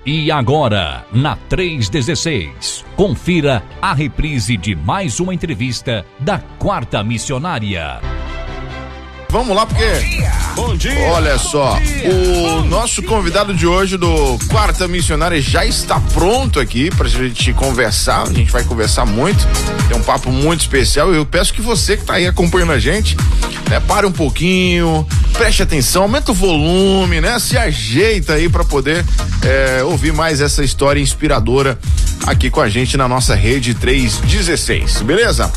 E agora, na 316, confira a reprise de mais uma entrevista da Quarta Missionária. Vamos lá, porque... Bom dia! Olha só, o nosso convidado de hoje do Quarta Missionária já está pronto aqui pra gente conversar. A gente vai conversar muito, tem um papo muito especial. Eu peço que você que tá aí acompanhando a gente, né, pare um pouquinho, preste atenção, aumenta o volume, né, se ajeita aí pra poder ouvir mais essa história inspiradora aqui com a gente na nossa rede 316, beleza?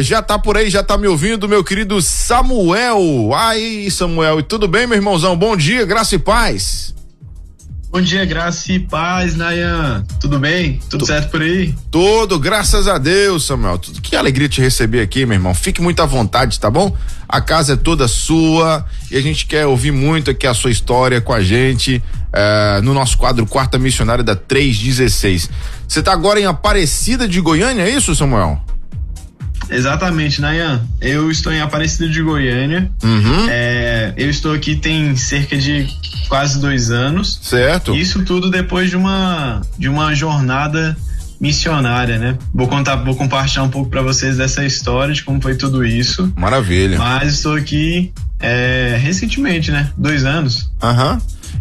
Já tá por aí, já tá me ouvindo, meu querido Samuel. Aí, Samuel, e tudo bem, meu irmãozão? Bom dia, graça e paz. Bom dia, graça e paz, Nayan. Tudo bem? Tudo certo por aí? Tudo, graças a Deus, Samuel. Que alegria te receber aqui, meu irmão. Fique muito à vontade, tá bom? A casa é toda sua e a gente quer ouvir muito aqui a sua história com a gente no nosso quadro Quarta Missionária da 316. Você tá agora em Aparecida de Goiânia, é isso, Samuel? Exatamente, Nayan. Eu estou em Aparecida de Goiânia. Eu estou aqui tem cerca de quase 2 anos. Certo. Isso tudo depois de uma jornada missionária, né? Vou compartilhar um pouco para vocês dessa história, de como foi tudo isso. Maravilha. Mas estou aqui recentemente, né? 2 anos.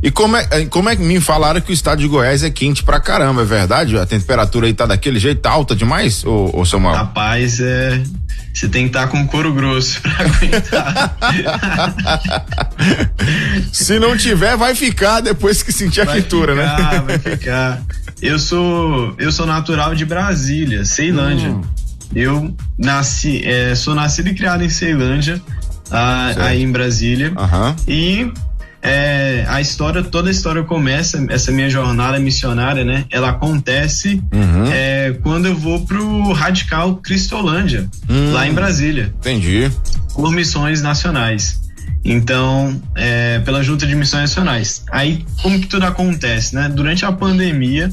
E como é que me falaram que o estado de Goiás é quente pra caramba, é verdade? A temperatura aí tá daquele jeito, tá alta demais, ô Samuel? Rapaz, você tem que estar com couro grosso pra aguentar. Se não tiver, vai ficar depois que sentir a quentura, né? Vai ficar. Eu sou natural de Brasília, Ceilândia. Eu sou nascido e criado em Ceilândia, aí em Brasília. E toda a história começa, essa minha jornada missionária, né? Ela acontece quando eu vou pro Radical Cristolândia, lá em Brasília. Entendi. Por missões nacionais. Então, pela Junta de Missões Nacionais. Aí, como que tudo acontece, né? Durante a pandemia,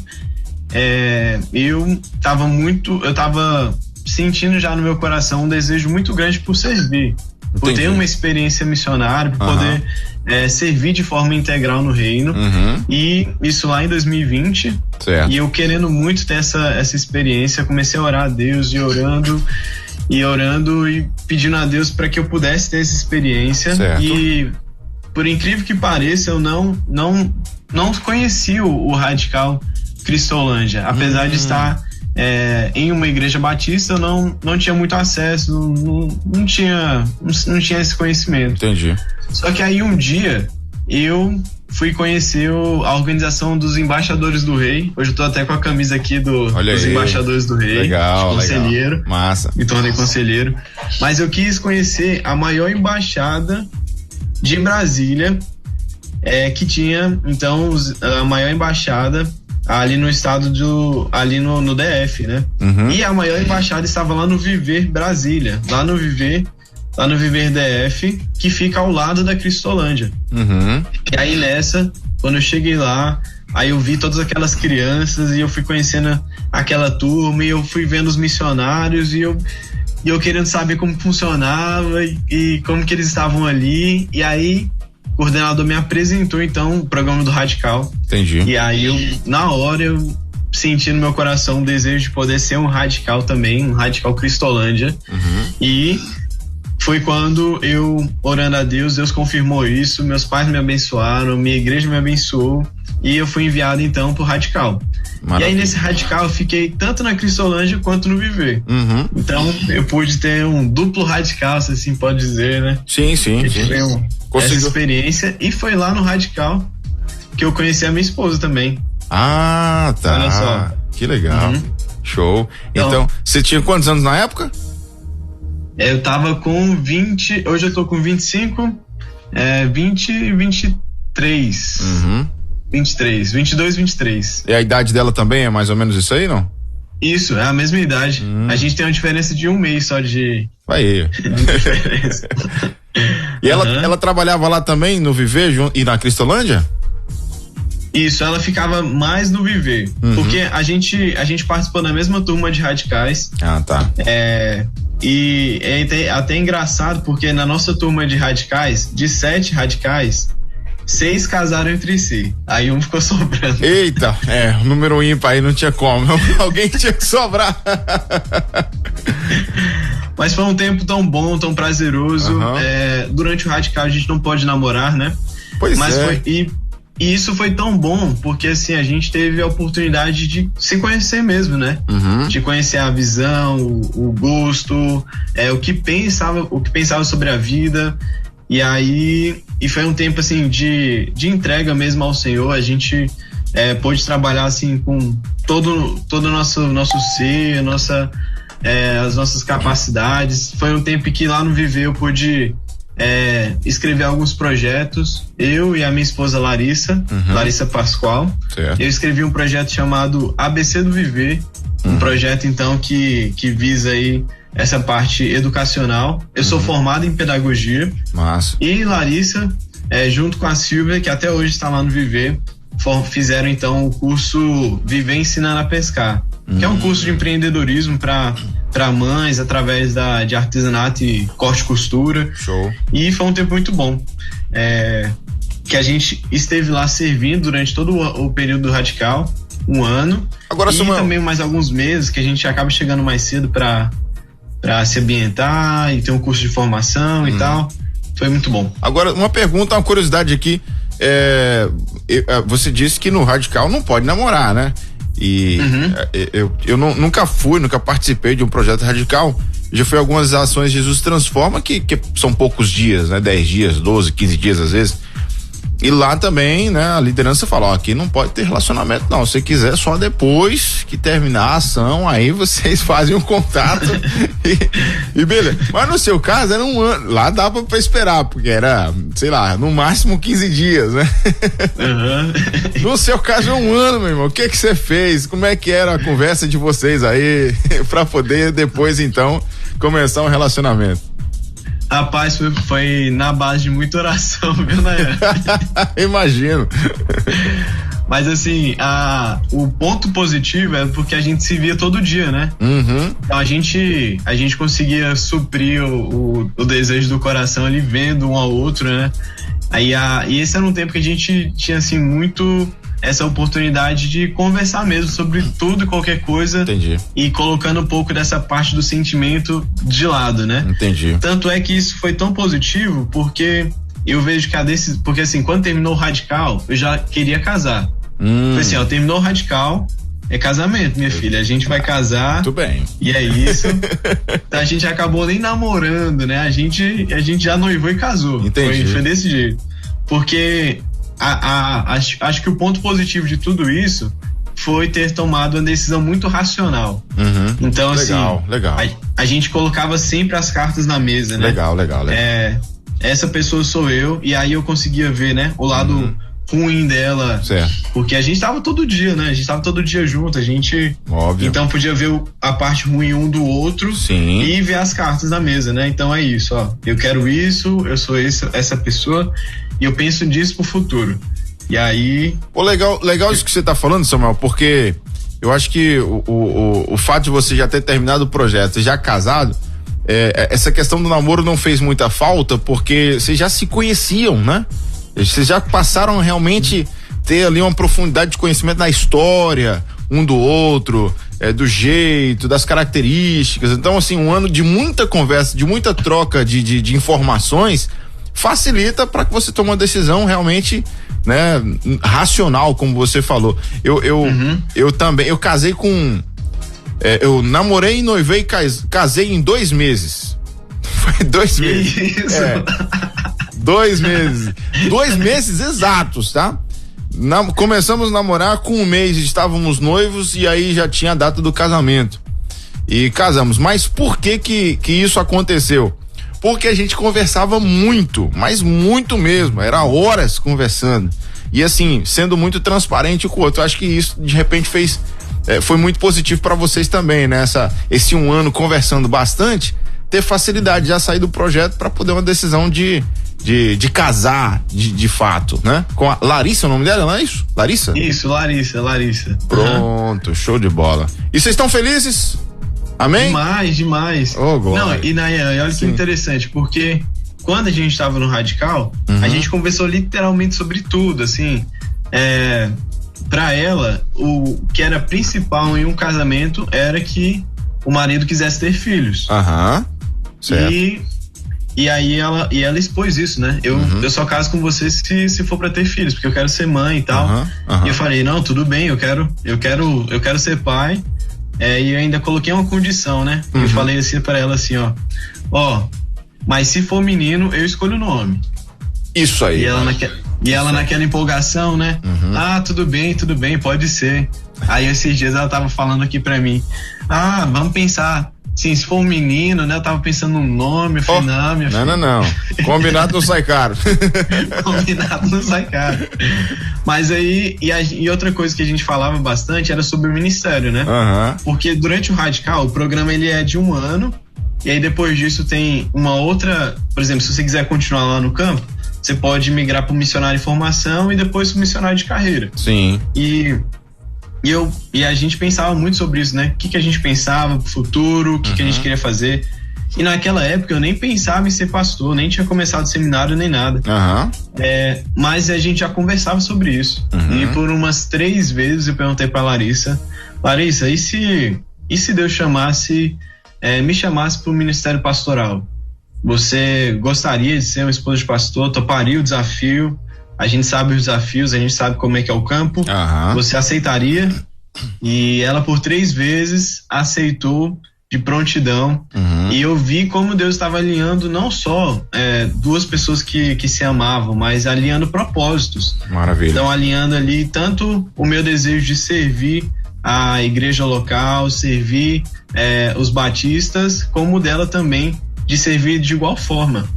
eu tava sentindo já no meu coração um desejo muito grande por servir. Por ter uma experiência missionária, por poder servir de forma integral no reino. E isso lá em 2020. Certo. E eu querendo muito ter essa experiência, comecei a orar a Deus e orando e pedindo a Deus para que eu pudesse ter essa experiência. Certo. E por incrível que pareça, eu não conheci o Radical Cristolândia, apesar de estar em uma igreja batista, eu não tinha muito acesso, não tinha esse conhecimento. Entendi. Só que aí um dia eu fui conhecer a organização dos Embaixadores do Rei. Hoje eu tô até com a camisa aqui dos Embaixadores do Rei. Legal, conselheiro. Legal. Massa. Me tornei conselheiro. Mas eu quis conhecer a maior embaixada de Brasília, que tinha, então, a maior embaixada ali no estado ali no DF, né? E a maior embaixada estava lá no Viver Brasília, lá no Viver DF, que fica ao lado da Cristolândia. E aí quando eu cheguei lá, aí eu vi todas aquelas crianças e eu fui conhecendo aquela turma e eu fui vendo os missionários e eu querendo saber como funcionava e como que eles estavam ali. E aí o coordenador me apresentou então o programa do Radical. Entendi. E aí na hora eu senti no meu coração o desejo de poder ser um radical também, um Radical Cristolândia. E foi quando eu, orando a Deus confirmou isso, meus pais me abençoaram, minha igreja me abençoou e eu fui enviado então pro Radical. Maravilha. E aí nesse Radical eu fiquei tanto na Cristolândia quanto no Viver. Então eu pude ter um duplo radical, se assim pode dizer, né? Sim. Essa experiência, e foi lá no Radical que eu conheci a minha esposa também. Ah, tá. Olha só. Que legal. Show. Então, você tinha quantos anos na época? Eu tava com 20, hoje eu tô com 25, 20 e 23. 22, 23. E a idade dela também é mais ou menos isso aí, não? Isso, é a mesma idade. A gente tem uma diferença de 1 mês só de diferença. E ela trabalhava lá também no Viver e na Cristolândia? Isso, ela ficava mais no Viver, porque a gente participou da mesma turma de radicais. Ah, tá. E é até engraçado, porque na nossa turma de radicais, de 7 radicais, 6 casaram entre si. Aí um ficou sobrando. Eita, número ímpar aí não tinha como. Alguém tinha que sobrar. Mas foi um tempo tão bom, tão prazeroso. Durante o Radical a gente não pode namorar, né? Pois mas e isso foi tão bom, porque assim, a gente teve a oportunidade de se conhecer mesmo, né? De conhecer a visão, o gosto, o que pensava sobre a vida. E foi um tempo assim de entrega mesmo ao Senhor. A gente pôde trabalhar assim com todo o nosso ser, as nossas capacidades. Foi um tempo que lá no Viver eu pude escrever alguns projetos, eu e a minha esposa Larissa Pascoal. Certo. Eu escrevi um projeto chamado ABC do Viver, um projeto então que visa aí essa parte educacional. Eu sou formado em pedagogia. Massa. E Larissa, junto com a Silvia, que até hoje está lá no Viver, fizeram então o curso Viver Ensinando a Pescar, que é um curso de empreendedorismo para mães, através de artesanato e corte e costura. Show. E foi um tempo muito bom, que a gente esteve lá servindo durante todo o período do Radical, um ano. Agora, e também mais alguns meses, que a gente acaba chegando mais cedo para se ambientar e ter um curso de formação e tal. Foi muito bom. Agora, uma pergunta, uma curiosidade aqui. Você disse que no Radical não pode namorar, né? E eu nunca participei de um projeto radical. Já fui algumas ações Jesus Transforma, que são poucos dias, né? 10 dias, 12, 15 dias às vezes. E lá também, né, a liderança fala, ó, aqui não pode ter relacionamento não, se quiser só depois que terminar a ação, aí vocês fazem um contato e beleza. Mas no seu caso era um ano, lá dava pra esperar, porque era, sei lá, no máximo 15 dias, né? No seu caso é um ano, meu irmão, o que você fez? Como é que era a conversa de vocês aí pra poder depois então começar um relacionamento? Rapaz, foi na base de muita oração, viu, Nayan? Imagino. Mas assim, o ponto positivo é porque a gente se via todo dia, né? Então a gente conseguia suprir o desejo do coração ali, vendo um ao outro, né? E esse era um tempo que a gente tinha assim muito essa oportunidade de conversar mesmo sobre tudo e qualquer coisa. Entendi. E colocando um pouco dessa parte do sentimento de lado, né? Entendi. Tanto é que isso foi tão positivo porque eu vejo que porque assim, quando terminou o Radical, eu já queria casar. Foi assim, ó, terminou o Radical, é casamento, minha filha, a gente vai casar. Muito bem. E é isso. Então a gente acabou nem namorando, né? A gente já noivou e casou. Entendi. Foi desse jeito. Porque acho que o ponto positivo de tudo isso foi ter tomado uma decisão muito racional. Então, legal. A gente colocava sempre as cartas na mesa, né? Legal. Essa pessoa sou eu, e aí eu conseguia ver, né, o lado ruim dela. Certo. Porque a gente tava todo dia, né? A gente tava todo dia junto, a gente... Óbvio. Então podia ver a parte ruim um do outro. Sim. E ver as cartas na mesa, né? Então é isso, ó. Eu quero isso, eu sou essa pessoa e eu penso nisso pro futuro. E aí... Pô, legal isso que você tá falando, Samuel, porque eu acho que o fato de você já ter terminado o projeto e já casado, essa questão do namoro não fez muita falta, porque vocês já se conheciam, né? Vocês já passaram realmente ter ali uma profundidade de conhecimento na história um do outro, do jeito, das características. Então, assim, um ano de muita conversa, de muita troca de informações, facilita para que você tome uma decisão realmente, né, racional, como você falou. Eu também, eu casei com, eu namorei, noivei e casei em 2 meses. Foi 2 meses. Isso. 2 meses. 2 meses exatos, tá? Começamos a namorar, com 1 mês estávamos noivos e aí já tinha a data do casamento. E casamos. Mas por que isso aconteceu? Porque a gente conversava muito, mas muito mesmo. Era horas conversando. E assim, sendo muito transparente com o outro. Eu acho que isso, de repente, foi muito positivo para vocês também, né? Esse 1 ano conversando bastante, ter facilidade de já sair do projeto para poder uma decisão de casar de fato, né? Com a Larissa, o nome dela, não é isso? Larissa? Isso, Larissa. Pronto, show de bola. E vocês estão felizes? Amém? Demais. Oh, glória. Não, e Nayan, olha que interessante, porque quando a gente tava no Radical, a gente conversou literalmente sobre tudo, assim. Pra ela, o que era principal em um casamento era que o marido quisesse ter filhos. Certo. E aí ela expôs isso, né? Eu só caso com você se for pra ter filhos, porque eu quero ser mãe e tal. E eu falei, não, tudo bem, eu quero ser pai. E eu ainda coloquei uma condição, né? Eu falei assim pra ela assim, ó, mas se for menino, eu escolho o nome. Isso aí. E ela naquela empolgação, né? Tudo bem, pode ser. Aí esses dias ela tava falando aqui pra mim, vamos pensar. Sim, se for um menino, né? Eu tava pensando num nome, eu falei, não, minha filha. Não. Combinado não sai caro. Combinado não sai caro. Mas aí, e outra coisa que a gente falava bastante era sobre o ministério, né? Porque durante o Radical, o programa ele é de 1 ano, e aí depois disso tem uma outra, por exemplo, se você quiser continuar lá no campo, você pode migrar para o missionário de formação e depois para o missionário de carreira. Sim. E a gente pensava muito sobre isso, né? O que a gente pensava pro futuro, o que a gente queria fazer. E naquela época eu nem pensava em ser pastor, nem tinha começado seminário nem nada. Mas a gente já conversava sobre isso. E por umas 3 vezes eu perguntei pra Larissa, e se Deus me chamasse pro ministério pastoral? Você gostaria de ser uma esposa de pastor? Toparia o desafio? A gente sabe os desafios, a gente sabe como é que é o campo. Você aceitaria? E ela por 3 vezes aceitou de prontidão. E eu vi como Deus estava alinhando não só 2 pessoas que se amavam, mas alinhando propósitos. Maravilha. Então alinhando ali tanto o meu desejo de servir a igreja local, servir os batistas, como dela também de servir de igual forma.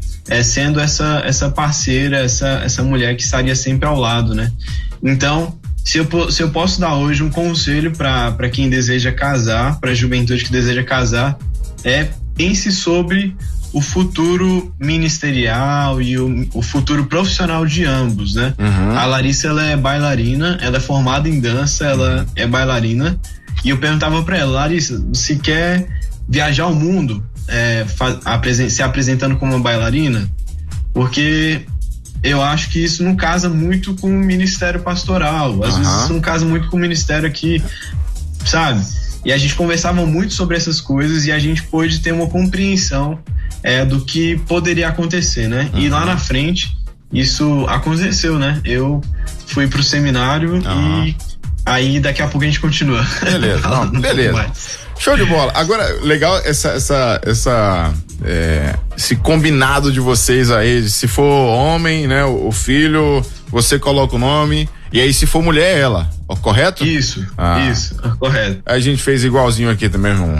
Sendo essa parceira, essa mulher que estaria sempre ao lado, né? Então, se eu posso dar hoje um conselho para quem deseja casar, para a juventude que deseja casar, pense sobre o futuro ministerial e o futuro profissional de ambos, né? A Larissa, ela é bailarina, ela é formada em dança, ela é bailarina, e eu perguntava para ela, Larissa, você quer viajar o mundo se apresentando como uma bailarina? Porque eu acho que isso não casa muito com o ministério pastoral, às vezes isso não casa muito com o ministério aqui, sabe? E a gente conversava muito sobre essas coisas e a gente pôde ter uma compreensão do que poderia acontecer, né? E lá na frente isso aconteceu, né? Eu fui pro seminário e aí daqui a pouco a gente continua. Beleza, beleza. Show de bola. Agora, legal esse combinado de vocês aí, se for homem, né, o filho, você coloca o nome, e aí se for mulher, ela, correto? Isso, correto. A gente fez igualzinho aqui também, irmão,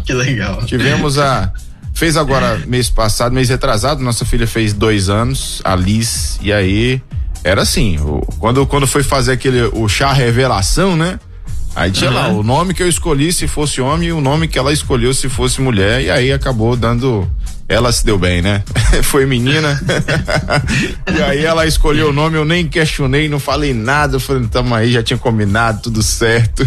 Que legal. Fez agora, mês retrasado, nossa filha fez 2 anos, a Liz, e aí, era assim, quando foi fazer o chá revelação, né? Aí tinha lá o nome que eu escolhi se fosse homem e o nome que ela escolheu se fosse mulher, e aí acabou dando, ela se deu bem, né? Foi menina. E aí ela escolheu o nome, eu nem questionei, não falei nada, eu falei, tamo aí, já tinha combinado, tudo certo.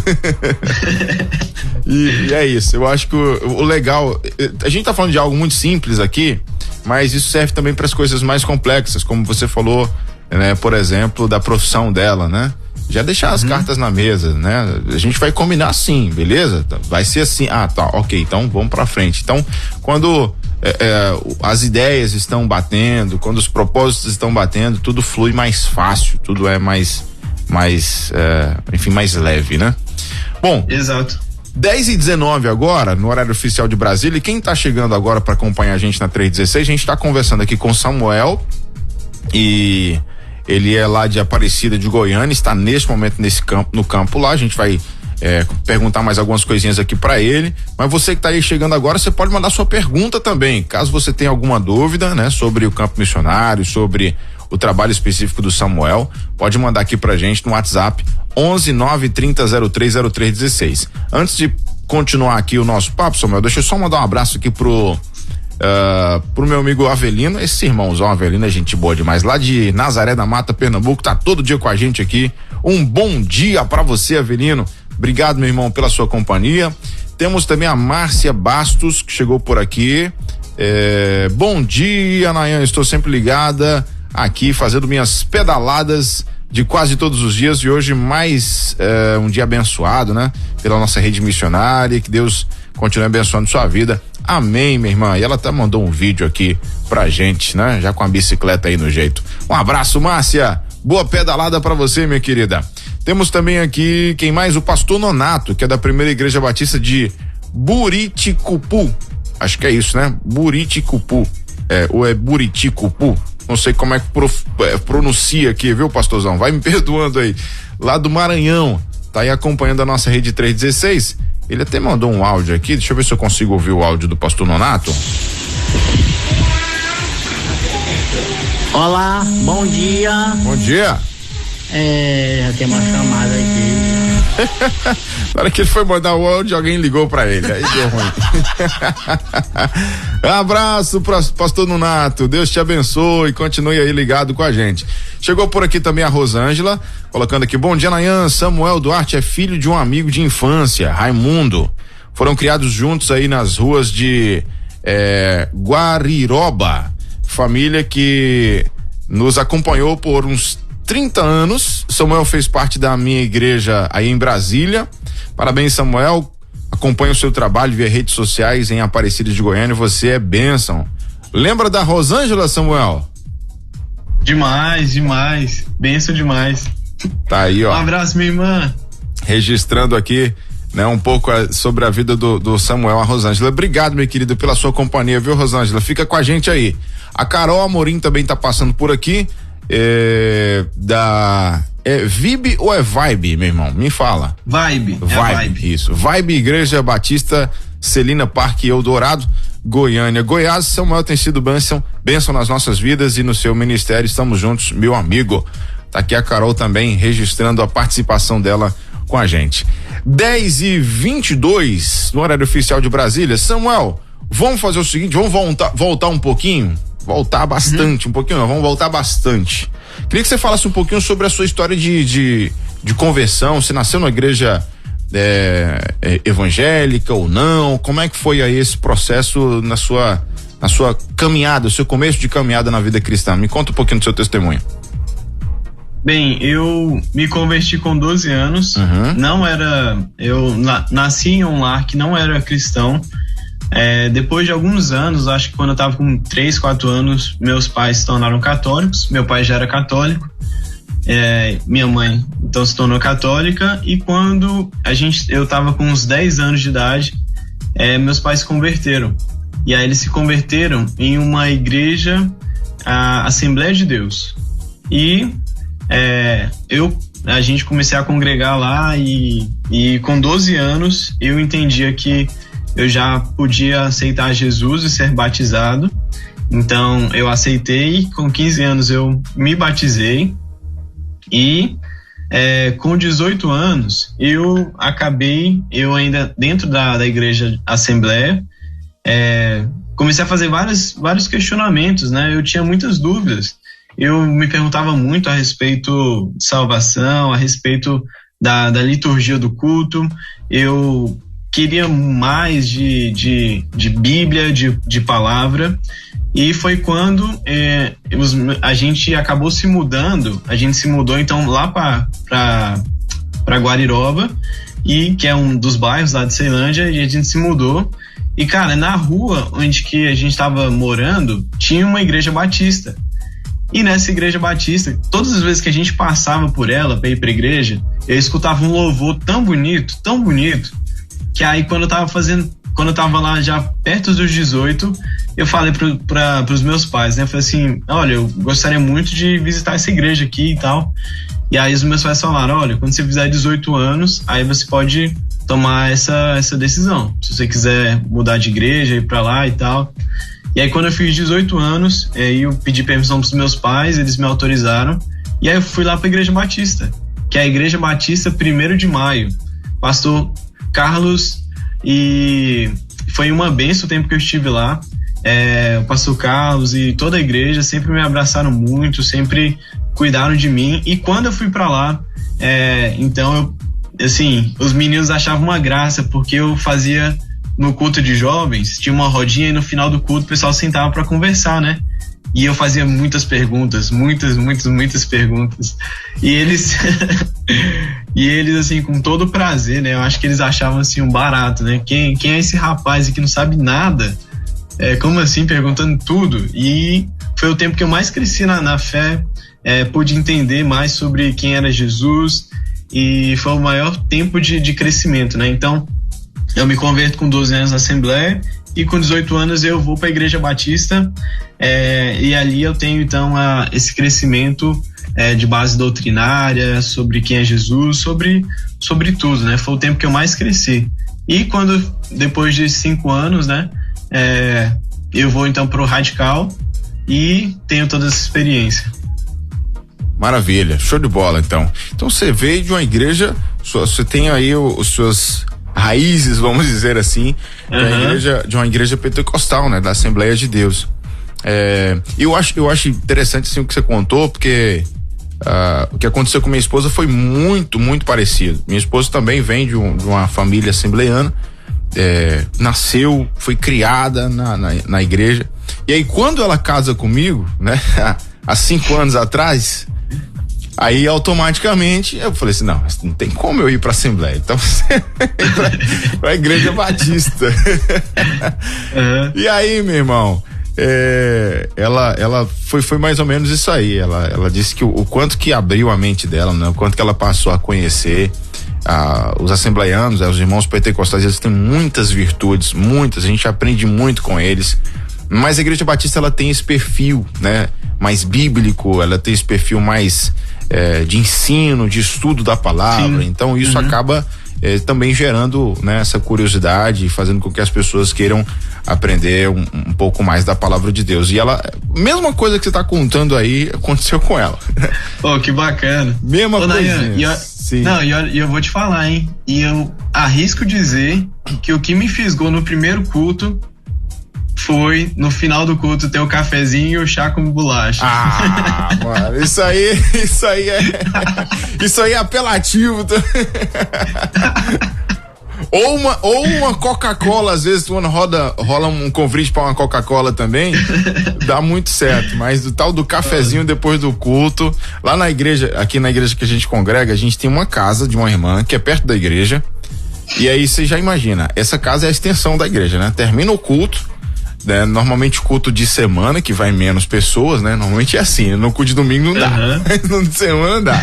E é isso, eu acho que o legal, a gente tá falando de algo muito simples aqui, mas isso serve também para as coisas mais complexas, como você falou, né? Por exemplo, da profissão dela, né? Já deixar as cartas na mesa, né? A gente vai combinar assim, beleza? Vai ser assim, tá, ok, então vamos pra frente. Então, quando as ideias estão batendo, quando os propósitos estão batendo, tudo flui mais fácil, tudo é mais leve, né? Bom, exato. 10h19 agora, no horário oficial de Brasília, e quem tá chegando agora para acompanhar a gente na 316, a gente tá conversando aqui com Samuel, e ele é lá de Aparecida de Goiânia, está neste momento no campo lá, a gente vai perguntar mais algumas coisinhas aqui para ele, mas você que tá aí chegando agora, você pode mandar sua pergunta também, caso você tenha alguma dúvida, né, sobre o campo missionário, sobre o trabalho específico do Samuel, pode mandar aqui pra gente no WhatsApp 11 930 030316. Antes de continuar aqui o nosso papo, Samuel, deixa eu só mandar um abraço aqui pro meu amigo Avelino, esse irmãozão Avelino é gente boa demais, lá de Nazaré da Mata, Pernambuco, tá todo dia com a gente aqui. Um bom dia pra você, Avelino. Obrigado, meu irmão, pela sua companhia. Temos também a Márcia Bastos, que chegou por aqui. Bom dia, Nayan, estou sempre ligada aqui fazendo minhas pedaladas de quase todos os dias e hoje mais um dia abençoado, né? Pela nossa rede missionária, que Deus continue abençoando sua vida. Amém, minha irmã. E ela até mandou um vídeo aqui pra gente, né? Já com a bicicleta aí no jeito. Um abraço, Márcia. Boa pedalada pra você, minha querida. Temos também aqui, quem mais? O pastor Nonato, que é da Primeira Igreja Batista de Buriticupu. Acho que é isso, né? Buriticupu. Ou é Buriticupu? Não sei como é que pronuncia aqui, viu, pastorzão? Vai me perdoando aí. Lá do Maranhão, tá aí acompanhando a nossa rede 316. Ele até mandou um áudio aqui, deixa eu ver se eu consigo ouvir o áudio do pastor Nonato. Olá, bom dia. Bom dia. Já tem uma chamada aqui. Na hora que ele foi mandar o áudio, alguém ligou pra ele, aí deu ruim. Abraço pro pastor Nonato, Deus te abençoe e continue aí ligado com a gente. Chegou por aqui também a Rosângela, colocando aqui, bom dia, Nayan, Samuel Duarte é filho de um amigo de infância, Raimundo, foram criados juntos aí nas ruas de Guariroba, família que nos acompanhou por uns 30 anos, Samuel fez parte da minha igreja aí em Brasília, parabéns, Samuel, acompanha o seu trabalho via redes sociais em Aparecida de Goiânia, você é bênção. Lembra da Rosângela, Samuel? Demais, bênção demais. Tá aí, ó. Um abraço, minha irmã. Registrando aqui, né, um pouco sobre a vida do Samuel, a Rosângela. Obrigado, meu querido, pela sua companhia, viu, Rosângela? Fica com a gente aí. A Carol Amorim também tá passando por aqui, Vibe ou é Vibe, meu irmão? Me fala. Vibe. Isso. Vibe Igreja Batista Celina Parque Eldorado, Goiânia. Goiás, Samuel tem sido bênção nas nossas vidas e no seu ministério. Estamos juntos, meu amigo. Tá aqui a Carol também registrando a participação dela com a gente. 10h22 no horário oficial de Brasília. Samuel, vamos fazer o seguinte, vamos voltar um pouquinho? Voltar bastante, um pouquinho não, vamos voltar bastante. Queria que você falasse um pouquinho sobre a sua história de conversão, você nasceu numa igreja evangélica ou não, como é que foi aí esse processo na sua caminhada, o seu começo de caminhada na vida cristã? Me conta um pouquinho do seu testemunho. Bem, eu me converti com 12 anos, eu nasci em um lar que não era cristão. Depois de alguns anos, acho que quando eu tava com 3, 4 anos, meus pais se tornaram católicos. Meu pai já era católico, minha mãe então se tornou católica, e quando eu tava com uns 10 anos de idade, meus pais se converteram. E aí eles se converteram em uma igreja, a Assembleia de Deus. E a gente comecei a congregar lá e com 12 anos eu entendia que eu já podia aceitar Jesus e ser batizado. Então eu aceitei, com 15 anos eu me batizei e com 18 anos eu ainda dentro da igreja Assembleia, comecei a fazer vários questionamentos, né? Eu tinha muitas dúvidas, eu me perguntava muito a respeito de salvação, a respeito da liturgia do culto, eu queria mais de Bíblia, de palavra, e foi quando a gente acabou se mudando. A gente se mudou então lá para Guariroba, que é um dos bairros lá de Ceilândia, e a gente se mudou. E cara, na rua onde que a gente estava morando tinha uma igreja batista. E nessa igreja batista, todas as vezes que a gente passava por ela para ir para a igreja, eu escutava um louvor tão bonito, que aí quando eu tava lá já perto dos 18, eu falei para os meus pais, né? Eu falei assim, olha, eu gostaria muito de visitar essa igreja aqui e tal. E aí os meus pais falaram, olha, quando você fizer 18 anos, aí você pode tomar essa decisão. Se você quiser mudar de igreja, ir para lá e tal. E aí quando eu fiz 18 anos, eu pedi permissão pros meus pais, eles me autorizaram. E aí eu fui lá para a Igreja Batista, que é a Igreja Batista 1º de Maio. Pastor Carlos, e foi uma bênção o tempo que eu estive lá. O pastor Carlos e toda a igreja sempre me abraçaram muito, sempre cuidaram de mim. E quando eu fui para lá, então os meninos achavam uma graça, porque eu fazia no culto de jovens, tinha uma rodinha e no final do culto o pessoal sentava para conversar, né? E eu fazia muitas perguntas, muitas perguntas. E eles, assim, com todo prazer, né? Eu acho que eles achavam, assim, um barato, né? Quem é esse rapaz que não sabe nada? Como assim, perguntando tudo? E foi o tempo que eu mais cresci na fé, pude entender mais sobre quem era Jesus, e foi o maior tempo de crescimento, né? Então, eu me converto com 12 anos na Assembleia, e com 18 anos eu vou para a Igreja Batista, e ali eu tenho então esse crescimento de base doutrinária, sobre quem é Jesus, sobre tudo, né? Foi o tempo que eu mais cresci. E depois de 5 anos, né, eu vou então pro Radical e tenho toda essa experiência. Maravilha, show de bola então. Então você veio de uma igreja, você tem aí os suas raízes, vamos dizer assim, de uma igreja pentecostal, né, da Assembleia de Deus. Eu acho interessante assim o que você contou, porque o que aconteceu com minha esposa foi muito, muito parecido. Minha esposa também vem de uma família assembleiana, nasceu, foi criada na igreja, e aí quando ela casa comigo, né, há 5 anos atrás, aí automaticamente eu falei assim, não tem como eu ir pra Assembleia, então você pra Igreja Batista. E aí, meu irmão, ela foi mais ou menos isso aí. Ela disse que o quanto que abriu a mente dela, né? O quanto que ela passou a conhecer os assembleianos, os irmãos pentecostais. Eles têm muitas virtudes, a gente aprende muito com eles, mas a Igreja Batista, ela tem esse perfil, né, mais bíblico, ela tem esse perfil mais de ensino, de estudo da palavra. Sim. Então isso acaba também gerando, né, essa curiosidade, fazendo com que as pessoas queiram aprender um pouco mais da palavra de Deus. E ela, mesma coisa que você está contando aí, aconteceu com ela. Oh, que bacana. Mesma coisa. E eu vou te falar, hein? E eu arrisco dizer que o que me fisgou no primeiro culto foi, no final do culto, ter o cafezinho e o chá com bolacha. Mano, isso aí é apelativo. Ou uma Coca-Cola, às vezes quando rola um convite pra uma Coca-Cola também, dá muito certo, mas do tal do cafezinho depois do culto, lá na igreja, aqui na igreja que a gente congrega, a gente tem uma casa de uma irmã que é perto da igreja, e aí você já imagina, essa casa é a extensão da igreja, né? Termina o culto, né? Normalmente culto de semana, que vai menos pessoas, né? Normalmente é assim, no culto de domingo não dá, no de semana não dá.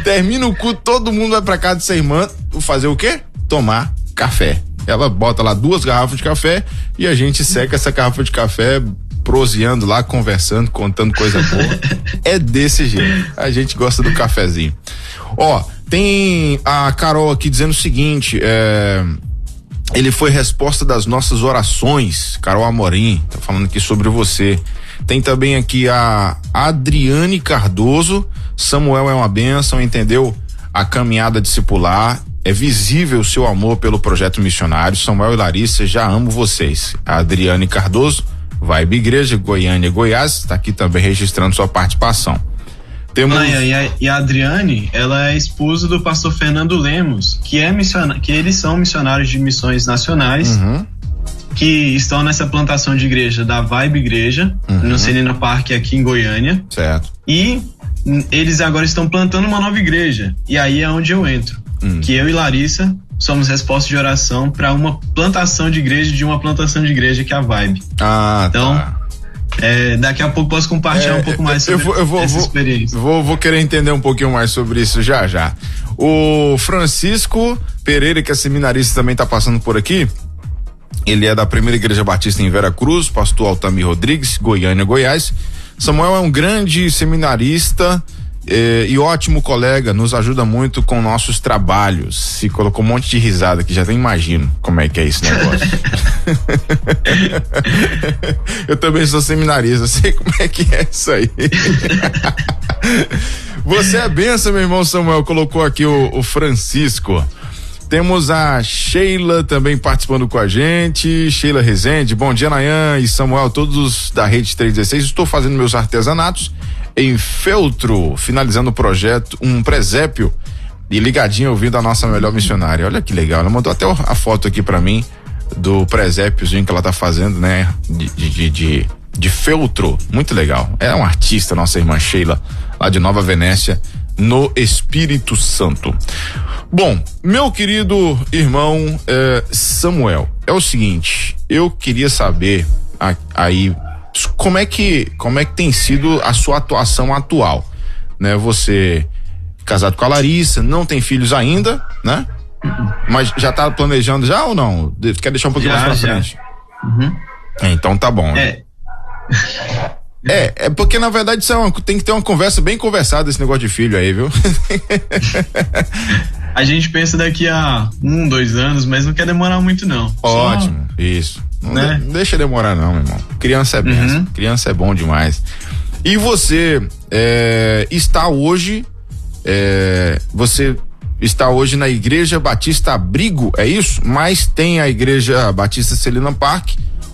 Termina o culto, todo mundo vai pra casa dessa irmã fazer o quê? Tomar café. Ela bota lá 2 garrafas de café e a gente seca essa garrafa de café, proseando lá, conversando, contando coisa boa. É desse jeito, a gente gosta do cafezinho. Ó, tem a Carol aqui dizendo o seguinte, ele foi resposta das nossas orações, Carol Amorim, tá falando aqui sobre você. Tem também aqui a Adriane Cardoso, Samuel é uma bênção, entendeu? A caminhada discipular, é visível o seu amor pelo projeto missionário. Samuel e Larissa, já amo vocês. A Adriane Cardoso, Vibe Igreja, Goiânia, Goiás, tá aqui também registrando sua participação. Temos... E a Adriane, ela é esposa do pastor Fernando Lemos, que eles são missionários de missões nacionais, que estão nessa plantação de igreja da Vibe Igreja, no Celina Park aqui em Goiânia. Certo. E eles agora estão plantando uma nova igreja, e aí é onde eu entro, que eu e Larissa somos resposta de oração para uma plantação de igreja, que é a Vibe. Então, tá. Daqui a pouco posso compartilhar um pouco mais sobre essa experiência. Vou querer entender um pouquinho mais sobre isso já. O Francisco Pereira, que é seminarista, também está passando por aqui. Ele é da Primeira Igreja Batista em Veracruz, pastor Altamir Rodrigues, Goiânia, Goiás. Samuel é um grande seminarista e ótimo colega, nos ajuda muito com nossos trabalhos. Se colocou um monte de risada aqui, já até imagino como é que é esse negócio. Eu também sou seminarista, sei como é que é isso aí. Você é benção, meu irmão Samuel, colocou aqui o Francisco. Temos a Sheila também participando com a gente, Sheila Rezende. Bom dia, Nayan e Samuel, todos da Rede 316. Estou fazendo meus artesanatos em feltro, finalizando o projeto, um presépio e ligadinha ouvindo a nossa melhor missionária. Olha que legal, ela mandou até a foto aqui pra mim do presépiozinho que ela tá fazendo, né? De feltro, muito legal. É uma artista, nossa irmã Sheila, lá de Nova Venécia, no Espírito Santo. Bom, meu querido irmão Samuel, é o seguinte, eu queria saber aí como é que tem sido a sua atuação atual, né? Você casado com a Larissa, não tem filhos ainda, né? Mas já tá planejando já ou não? Quer deixar um pouquinho mais pra frente? Uhum. Então tá bom, né? É porque na verdade tem que ter uma conversa bem conversada esse negócio de filho aí, viu? A gente pensa daqui a 1-2 anos, mas não quer demorar muito não. Ótimo, isso. Não deixa demorar não, meu irmão. Criança é benção, criança é bom demais. E você está hoje na Igreja Batista Abrigo, é isso? Mas tem a Igreja Batista Celina Park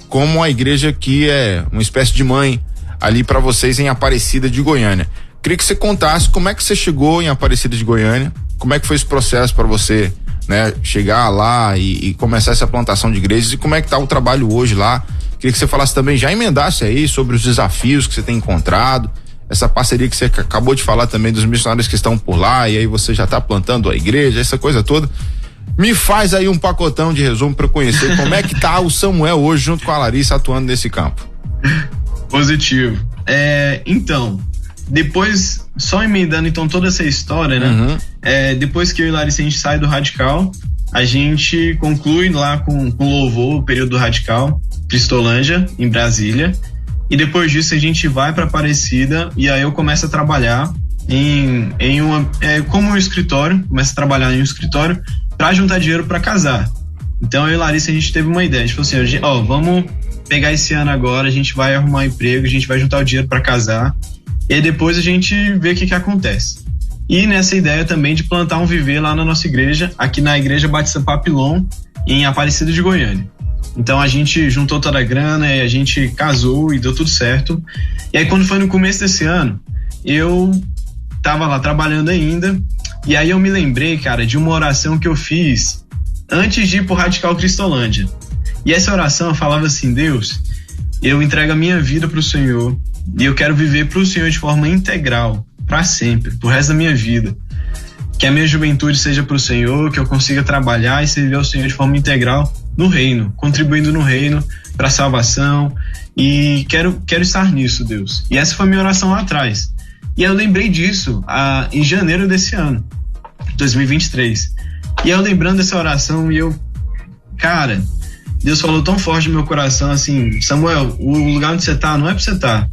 como a igreja que é uma espécie de mãe ali para vocês em Aparecida de Goiânia. Queria que você contasse como é que você chegou em Aparecida de Goiânia, como é que foi esse processo para você, né, chegar lá e começar essa plantação de igrejas, e como é que tá o trabalho hoje lá. Queria que você falasse também, já emendasse aí sobre os desafios que você tem encontrado, essa parceria que você acabou de falar também dos missionários que estão por lá, e aí você já tá plantando a igreja, essa coisa toda. Me faz aí um pacotão de resumo para eu conhecer como é que tá o Samuel hoje junto com a Larissa atuando nesse campo. Positivo. Então, depois, só emendando então toda essa história, né? Depois que eu e Larissa a gente sai do Radical, a gente conclui lá com louvor o período do Radical, Cristolândia, em Brasília, e depois disso a gente vai para Aparecida, e aí eu começo a trabalhar como um escritório, começo a trabalhar em um escritório para juntar dinheiro para casar. Então eu e Larissa a gente teve uma ideia, a gente falou assim, vamos pegar esse ano agora, a gente vai arrumar um emprego, a gente vai juntar o dinheiro para casar, e aí depois a gente vê o que acontece. E nessa ideia também de plantar um viver lá na nossa igreja, aqui na Igreja Batista Papilon, em Aparecida de Goiânia. Então a gente juntou toda a grana e a gente casou e deu tudo certo. E aí quando foi no começo desse ano, eu tava lá trabalhando ainda, e aí eu me lembrei, cara, de uma oração que eu fiz antes de ir pro Radical Cristolândia. E essa oração eu falava assim, Deus, eu entrego a minha vida pro Senhor e eu quero viver pro Senhor de forma integral, para sempre, pro resto da minha vida. Que a minha juventude seja pro Senhor, que eu consiga trabalhar e servir ao Senhor de forma integral no reino, contribuindo no reino para salvação, e quero estar nisso, Deus. E essa foi a minha oração lá atrás. E eu lembrei disso em janeiro desse ano, 2023. E eu lembrando dessa oração, e cara, Deus falou tão forte no meu coração, assim, Samuel, o lugar onde você tá não é pra você estar.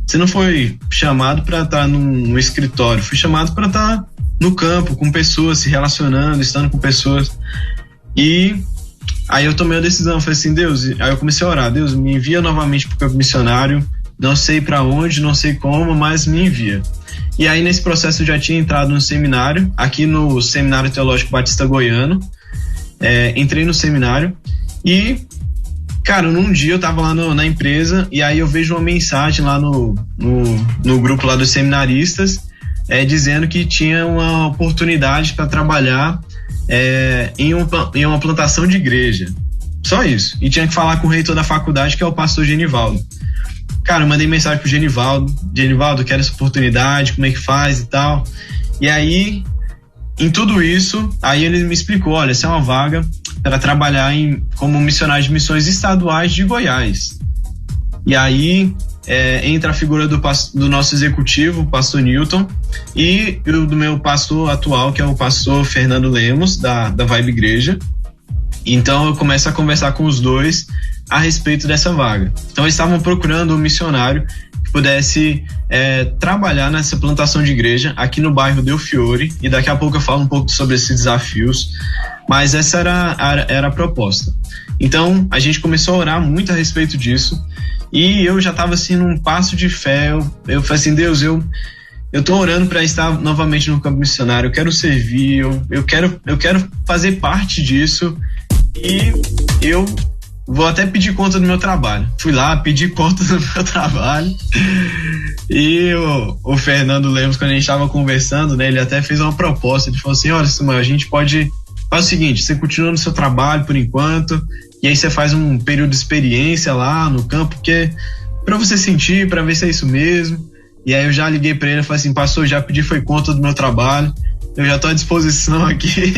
Você não foi chamado para estar no escritório, foi chamado para estar no campo, com pessoas, se relacionando, estando com pessoas. E aí eu tomei a decisão, falei assim, Deus, aí eu comecei a orar, Deus, me envia novamente pro campo missionário, não sei para onde, não sei como, mas me envia. E aí nesse processo eu já tinha entrado no seminário, aqui no Seminário Teológico Batista Goiano, entrei no seminário e, cara, num dia eu tava lá na empresa e aí eu vejo uma mensagem lá no grupo lá dos seminaristas, dizendo que tinha uma oportunidade para trabalhar em uma plantação de igreja. Só isso. E tinha que falar com o reitor da faculdade, que é o pastor Genivaldo. Cara, eu mandei mensagem pro Genivaldo, quero essa oportunidade, como é que faz e tal. E aí, em tudo isso, aí ele me explicou, olha, essa é uma vaga para trabalhar como missionário de missões estaduais de Goiás. E aí entra a figura do nosso executivo, o pastor Newton, e do meu pastor atual, que é o pastor Fernando Lemos, da Vibe Igreja. Então eu começo a conversar com os dois a respeito dessa vaga. Então eles estavam procurando um missionário que pudesse trabalhar nessa plantação de igreja aqui no bairro Del Fiore, e daqui a pouco eu falo um pouco sobre esses desafios, mas essa era a proposta. Então a gente começou a orar muito a respeito disso, e eu já estava assim num passo de fé. Eu falei assim, Deus, eu tô orando para estar novamente no campo missionário, eu quero servir, eu quero fazer parte disso, e eu vou até pedir conta do meu trabalho. Fui lá, pedi conta do meu trabalho. E o Fernando Lemos, quando a gente estava conversando, né, ele até fez uma proposta. Ele falou assim: olha, Samuel, a gente pode. Faz o seguinte, você continua no seu trabalho por enquanto, e aí você faz um período de experiência lá no campo, porque para você sentir, para ver se é isso mesmo. E aí eu já liguei para ele e falei assim: pastor, já pedi foi conta do meu trabalho, eu já estou à disposição aqui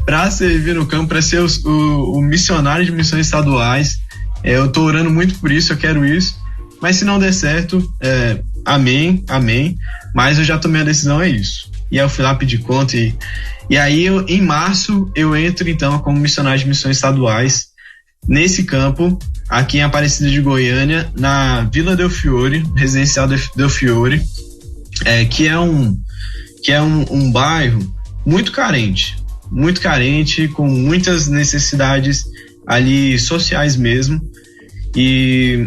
para servir no campo, para ser o missionário de missões estaduais. Eu estou orando muito por isso, eu quero isso, mas se não der certo, amém, mas eu já tomei a decisão, é isso. E aí eu fui lá pedir conta e aí em março eu entro então como missionário de missões estaduais nesse campo aqui em Aparecida de Goiânia, na Vila Del Fiore, residencial Del Fiore, que é um bairro muito carente, com muitas necessidades ali sociais mesmo. E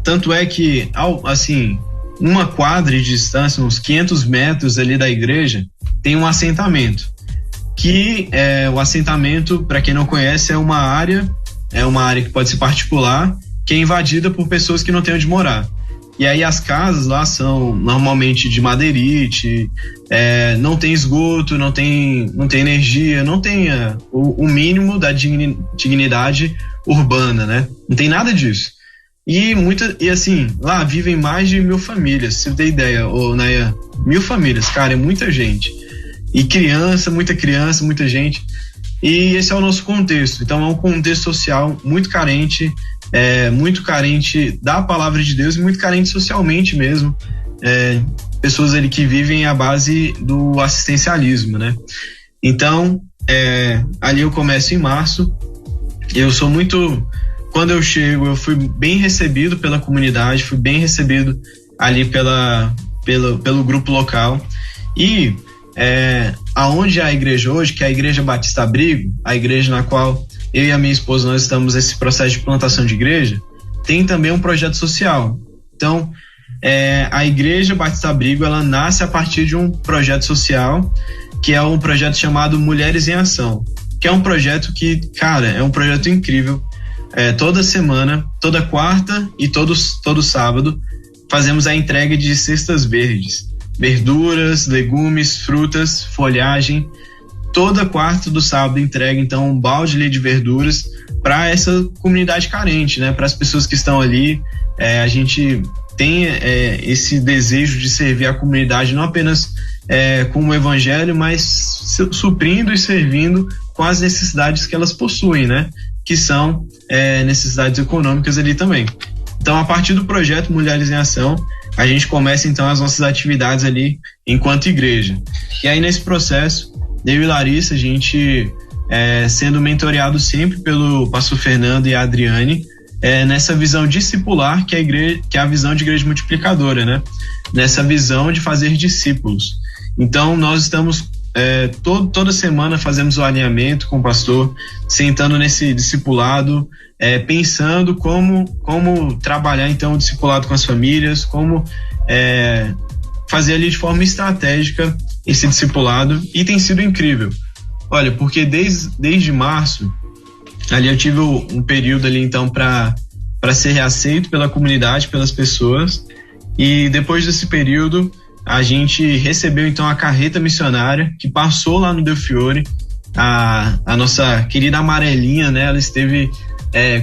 tanto é que, assim, uma quadra de distância, uns 500 metros ali da igreja, tem um assentamento. Que o assentamento, para quem não conhece, é uma área que pode ser particular, que é invadida por pessoas que não têm onde morar. E aí as casas lá são normalmente de madeirite, não tem esgoto, não tem energia, não tem o mínimo da dignidade urbana, né? Não tem nada disso. E assim, lá vivem mais de 1.000 famílias, se você tem ideia, Naya, 1.000 famílias, cara, é muita gente. E muita gente. E esse é o nosso contexto. Então é um contexto social muito carente da palavra de Deus e muito carente socialmente mesmo. Pessoas ali que vivem à base do assistencialismo, né? Então, ali eu começo em março. Quando eu chego, eu fui bem recebido pela comunidade, fui bem recebido ali pelo grupo local. E aonde é a igreja hoje, que é a Igreja Batista Abrigo, a igreja na qual eu e a minha esposa nós estamos nesse processo de plantação de igreja, tem também um projeto social. Então, a Igreja Batista Abrigo, ela nasce a partir de um projeto social, que é um projeto chamado Mulheres em Ação, que é um projeto que, cara, é um projeto incrível. Toda semana, toda quarta e todo sábado, fazemos a entrega de cestas verdes. Verduras, legumes, frutas, folhagem. Toda quarta do sábado entrega então um balde ali de verduras para essa comunidade carente, né? Para as pessoas que estão ali. A gente tem esse desejo de servir a comunidade não apenas com o evangelho, mas suprindo e servindo com as necessidades que elas possuem, né? Que são necessidades econômicas ali também. Então, a partir do projeto Mulheres em Ação, a gente começa então as nossas atividades ali enquanto igreja. E aí nesse processo, eu e Larissa, a gente sendo mentoreado sempre pelo pastor Fernando e a Adriane, nessa visão discipular que é a visão de igreja multiplicadora, né? Nessa visão de fazer discípulos. Então nós estamos toda semana fazemos o alinhamento com o pastor, sentando nesse discipulado, pensando como trabalhar então o discipulado com as famílias, como fazer ali de forma estratégica esse discipulado, e tem sido incrível. Olha, porque desde março, ali eu tive um período ali então para ser reaceito pela comunidade, pelas pessoas, e depois desse período a gente recebeu então a carreta missionária que passou lá no Del Fiore, a nossa querida amarelinha, né? Ela esteve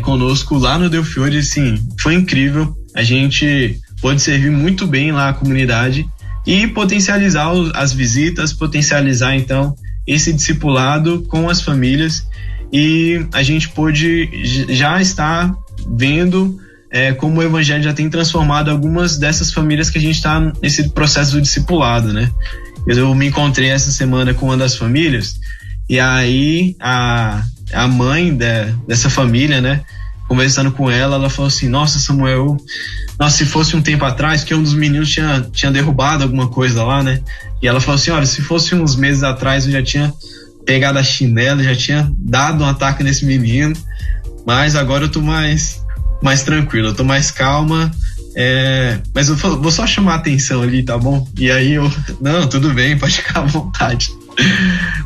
conosco lá no Del Fiore, assim, foi incrível. A gente pôde servir muito bem lá a comunidade e potencializar as visitas, potencializar então esse discipulado com as famílias, e a gente pôde já estar vendo como o evangelho já tem transformado algumas dessas famílias que a gente está nesse processo do discipulado, né? Eu me encontrei essa semana com uma das famílias, e aí a mãe dessa família, né, conversando com ela falou assim: nossa, Samuel, se fosse um tempo atrás, que um dos meninos tinha derrubado alguma coisa lá, né? E ela falou assim: olha, se fosse uns meses atrás eu já tinha pegado a chinela, já tinha dado um ataque nesse menino, mas agora eu tô mais tranquilo, eu tô mais calma, mas eu vou só chamar a atenção ali, tá bom? E aí não, tudo bem, pode ficar à vontade.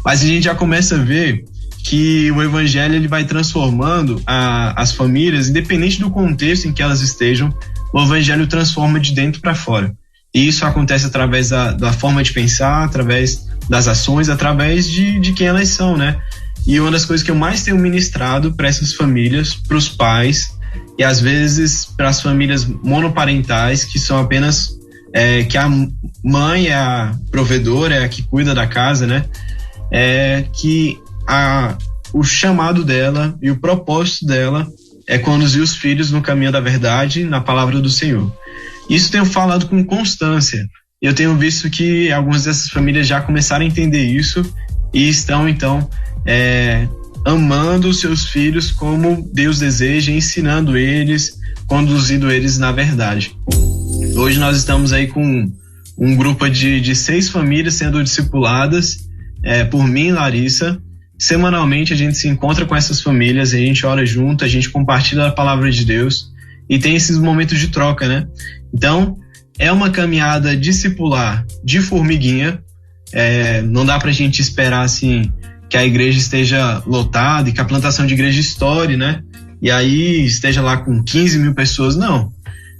Mas a gente já começa a ver que o evangelho ele vai transformando as famílias, independente do contexto em que elas estejam, o evangelho transforma de dentro para fora. E isso acontece através da forma de pensar, através das ações, através de quem elas são, né? E uma das coisas que eu mais tenho ministrado para essas famílias, para os pais e às vezes para as famílias monoparentais, que são apenas que a mãe é a provedora, é a que cuida da casa, né? Que o chamado dela e o propósito dela é conduzir os filhos no caminho da verdade, na palavra do Senhor. Isso tenho falado com constância. Eu tenho visto que algumas dessas famílias já começaram a entender isso e estão, então, amando os seus filhos como Deus deseja, ensinando eles, conduzindo eles na verdade. Hoje nós estamos aí com um grupo de 6 famílias sendo discipuladas por mim e Larissa. Semanalmente a gente se encontra com essas famílias, a gente ora junto, a gente compartilha a palavra de Deus e tem esses momentos de troca, né? Então, é uma caminhada discipular de formiguinha. Não dá pra gente esperar assim que a igreja esteja lotada e que a plantação de igreja estoure, né? E aí esteja lá com 15 mil pessoas. Não.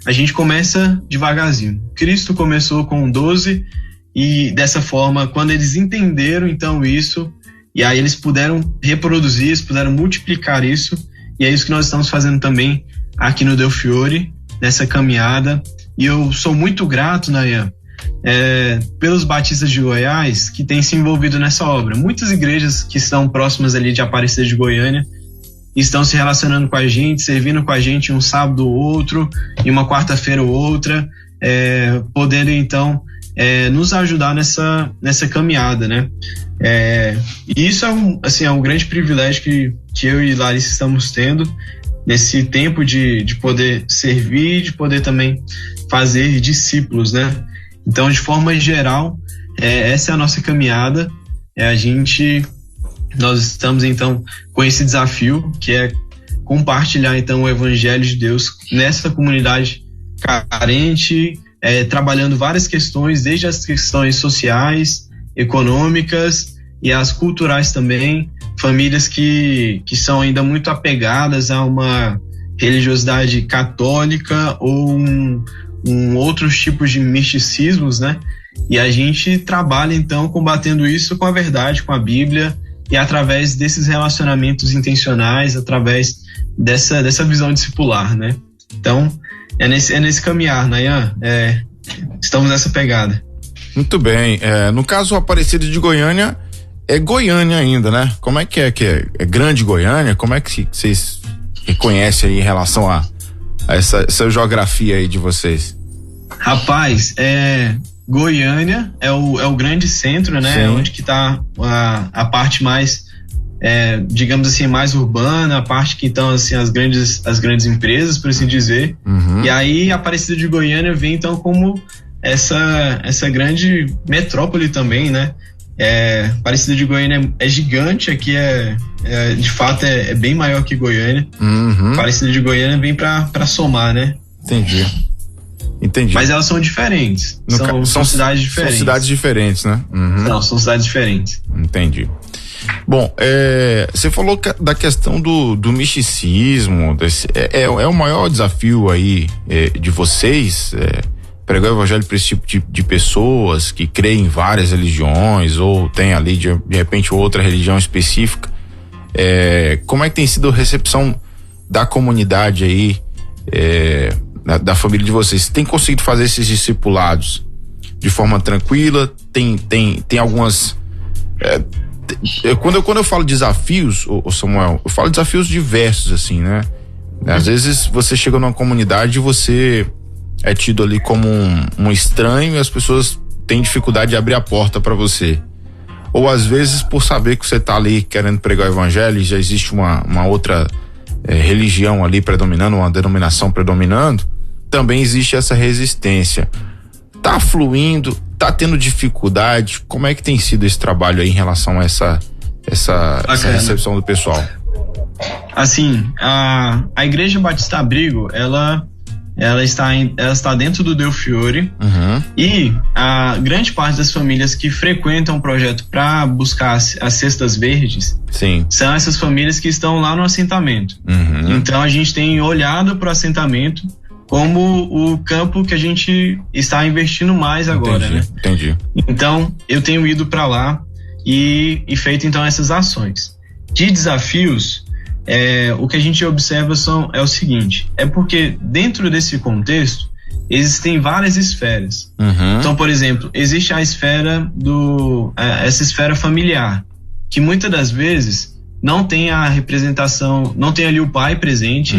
A gente começa devagarzinho. Cristo começou com 12 e dessa forma, quando eles entenderam então isso, e aí eles puderam reproduzir, eles puderam multiplicar isso, e é isso que nós estamos fazendo também aqui no Del Fiore, nessa caminhada. E eu sou muito grato, Nayan, pelos batistas de Goiás que têm se envolvido nessa obra. Muitas igrejas que estão próximas ali de Aparecida de Goiânia estão se relacionando com a gente, servindo com a gente um sábado ou outro, e uma quarta-feira ou outra, podendo então nos ajudar nessa caminhada, né? E isso é um grande privilégio que eu e Larissa estamos tendo nesse tempo de poder servir, de poder também fazer discípulos, né? Então, de forma geral, essa é a nossa caminhada. Nós estamos então com esse desafio, que é compartilhar então o evangelho de Deus nessa comunidade carente, trabalhando várias questões, desde as questões sociais, econômicas e as culturais também, famílias que são ainda muito apegadas a uma religiosidade católica ou outros tipos de misticismos, né? E a gente trabalha então combatendo isso com a verdade, com a Bíblia, e através desses relacionamentos intencionais, através dessa visão discipular, né? Então, é nesse caminhar, Nayan, estamos nessa pegada. Muito bem, no caso Aparecida de Goiânia, é Goiânia ainda, né? Como é que é grande Goiânia? Como é que vocês reconhecem aí em relação a essa geografia aí de vocês? Rapaz, Goiânia é o grande centro, né? Sim. Onde que tá a parte mais, digamos assim, mais urbana, a parte que estão assim as grandes empresas, por assim dizer. Uhum. E aí Aparecida de Goiânia vem então como essa grande metrópole também, né? Aparecida de Goiânia é gigante, aqui de fato é bem maior que Goiânia. Uhum. Aparecida de Goiânia vem pra somar, né? Entendi. Mas elas são diferentes. São cidades diferentes. São cidades diferentes, né? Uhum. Não, são cidades diferentes. Entendi. Bom, você falou da questão do misticismo, é o maior desafio aí de vocês, pregar o evangelho para esse tipo de pessoas que creem em várias religiões ou tem ali de repente outra religião específica. Como é que tem sido a recepção da comunidade aí, da família de vocês? Tem conseguido fazer esses discipulados de forma tranquila? Tem algumas quando eu falo desafios, Samuel, eu falo desafios diversos assim, né? Às vezes você chega numa comunidade e você é tido ali como um estranho e as pessoas têm dificuldade de abrir a porta para você. Ou às vezes por saber que você tá ali querendo pregar o evangelho e já existe uma outra religião ali predominando, uma denominação predominando, também existe essa resistência. Tá fluindo, tá tendo dificuldade? Como é que tem sido esse trabalho aí em relação a essa recepção do pessoal? Assim, a Igreja Batista Abrigo, ela ela está dentro do Del Fiore, e a grande parte das famílias que frequentam o projeto para buscar as cestas verdes, sim, são essas famílias que estão lá no assentamento. Então a gente tem olhado para o assentamento como o campo que a gente está investindo mais agora, entendi, né? Entendi. Então eu tenho ido para lá e feito então essas ações. De desafios, o que a gente observa é o seguinte, é porque dentro desse contexto existem várias esferas. Então, por exemplo, existe a esfera essa esfera familiar, que muitas das vezes não tem a representação, não tem ali o pai presente,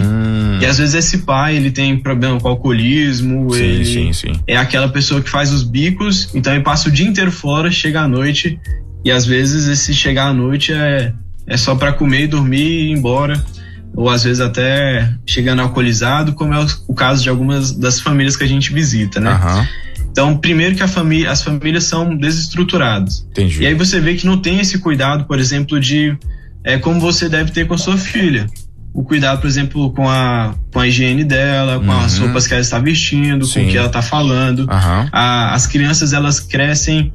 e às vezes esse pai, ele tem problema com alcoolismo, sim. É aquela pessoa que faz os bicos, então ele passa o dia inteiro fora, chega à noite, e às vezes esse chegar à noite é só para comer, dormir e ir embora, ou às vezes até chegando alcoolizado, como é o caso de algumas das famílias que a gente visita, né? Então, primeiro que as famílias são desestruturadas. Entendi. E aí você vê que não tem esse cuidado, por exemplo, de como você deve ter com a sua filha. O cuidado, por exemplo, com a higiene dela, com as roupas que ela está vestindo, com o que ela está falando. As crianças, elas crescem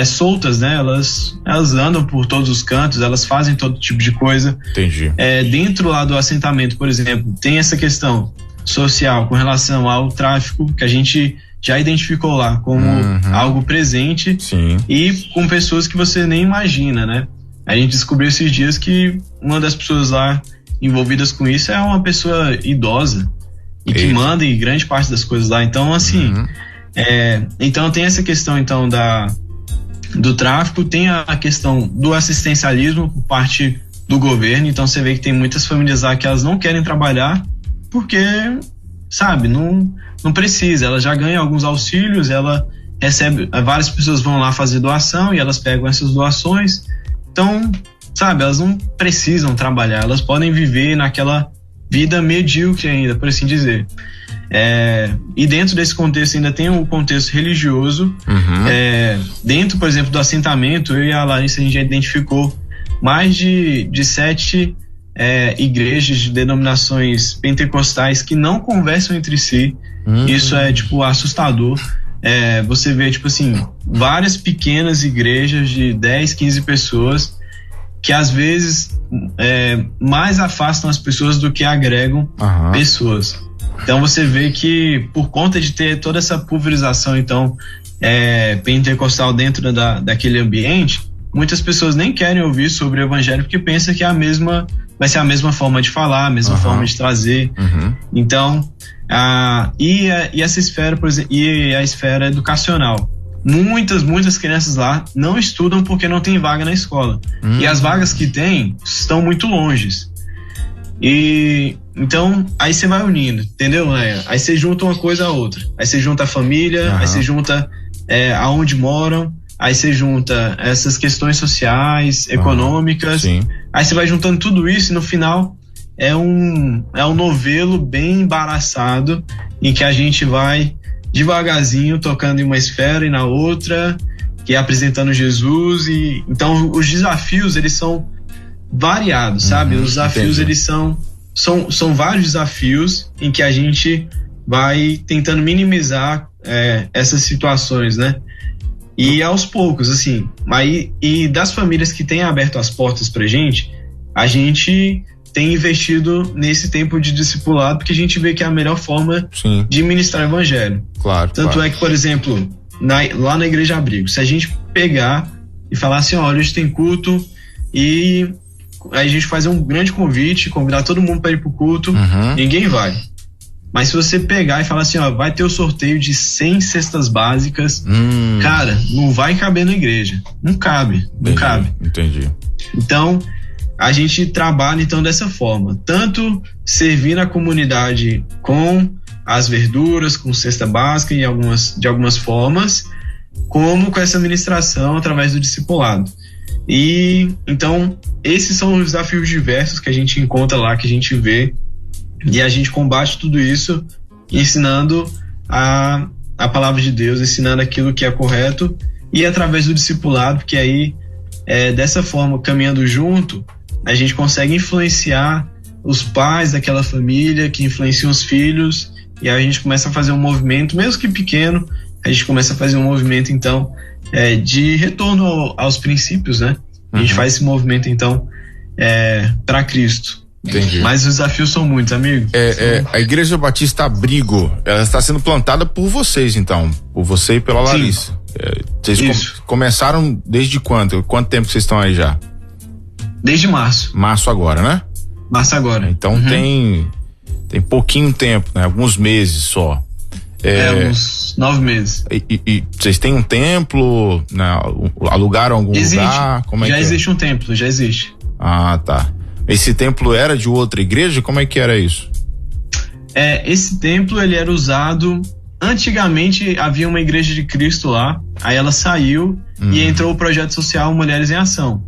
soltas, né? Elas andam por todos os cantos, elas fazem todo tipo de coisa. Entendi. Dentro lá do assentamento, por exemplo, tem essa questão social com relação ao tráfico, que a gente já identificou lá como algo presente. Sim. E com pessoas que você nem imagina, né? A gente descobriu esses dias que uma das pessoas lá envolvidas com isso é uma pessoa idosa e que manda em grande parte das coisas lá. Então, assim, então tem essa questão então do tráfico, tem a questão do assistencialismo por parte do governo. Então você vê que tem muitas famílias lá que elas não querem trabalhar porque, sabe, não precisa, ela já ganha alguns auxílios, ela recebe, várias pessoas vão lá fazer doação e elas pegam essas doações. Então, sabe, elas não precisam trabalhar, elas podem viver naquela vida medíocre ainda, por assim dizer. E dentro desse contexto ainda tem o contexto religioso. Dentro, por exemplo, do assentamento, eu e a Larissa, a gente já identificou mais de 7 igrejas de denominações pentecostais que não conversam entre si. Isso é, tipo, assustador. Você vê, tipo assim, várias pequenas igrejas de 10, 15 pessoas que às vezes mais afastam as pessoas do que agregam pessoas. Então você vê que por conta de ter toda essa pulverização então pentecostal dentro daquele ambiente, muitas pessoas nem querem ouvir sobre o evangelho porque pensam que vai ser a mesma forma de falar, a mesma forma de trazer. Então e essa esfera, por exemplo, e a esfera educacional, muitas crianças lá não estudam porque não tem vaga na escola, e as vagas que tem estão muito longe. E então aí você vai unindo, entendeu? Aí você junta uma coisa a outra, aí você junta a família, aí você junta aonde moram, aí você junta essas questões sociais, econômicas, aí você vai juntando tudo isso e no final é um novelo bem embaraçado em que a gente vai devagarzinho tocando em uma esfera e na outra, que é apresentando Jesus. E então os desafios, eles são variados, sabe? Os desafios, eles são vários desafios em que a gente vai tentando minimizar essas situações, né? E aos poucos, assim, e das famílias que têm aberto as portas pra gente, a gente tem investido nesse tempo de discipulado, porque a gente vê que é a melhor forma de ministrar o evangelho. Claro. Tanto é que, por exemplo, lá na Igreja Abrigo, se a gente pegar e falar assim, olha, hoje tem culto, e aí a gente fazer um grande convite, convidar todo mundo para ir pro culto, ninguém vai. Mas se você pegar e falar assim, ó, vai ter o sorteio de 100 cestas básicas, cara, não vai caber na igreja. Não cabe. Entendi. Então, a gente trabalha então dessa forma, tanto servir a comunidade com as verduras, com cesta básica de algumas formas, como com essa ministração através do discipulado. E então esses são os desafios diversos que a gente encontra lá, que a gente vê, e a gente combate tudo isso ensinando a palavra de Deus, ensinando aquilo que é correto, e através do discipulado, porque aí dessa forma, caminhando junto, a gente consegue influenciar os pais daquela família, que influenciam os filhos, e aí a gente começa a fazer um movimento, mesmo que pequeno, a gente começa a fazer um movimento, então, de retorno aos princípios, né? A gente faz esse movimento, então, para Cristo. Entendi. Mas os desafios são muitos, amigo. A Igreja Batista Abrigo, ela está sendo plantada por vocês, então, por você e pela Larissa. Vocês começaram desde quando? Quanto tempo vocês estão aí já? Desde março. Março agora, né? Março agora. Então tem pouquinho tempo, né? Alguns meses só. Uns 9 meses. E vocês têm um templo, né? Alugaram algum lugar? Como já existe um templo, já existe. Ah, tá. Esse templo era de outra igreja? Como é que era isso? Esse templo, ele era usado... Antigamente havia uma igreja de Cristo lá, aí ela saiu e entrou o projeto social Mulheres em Ação.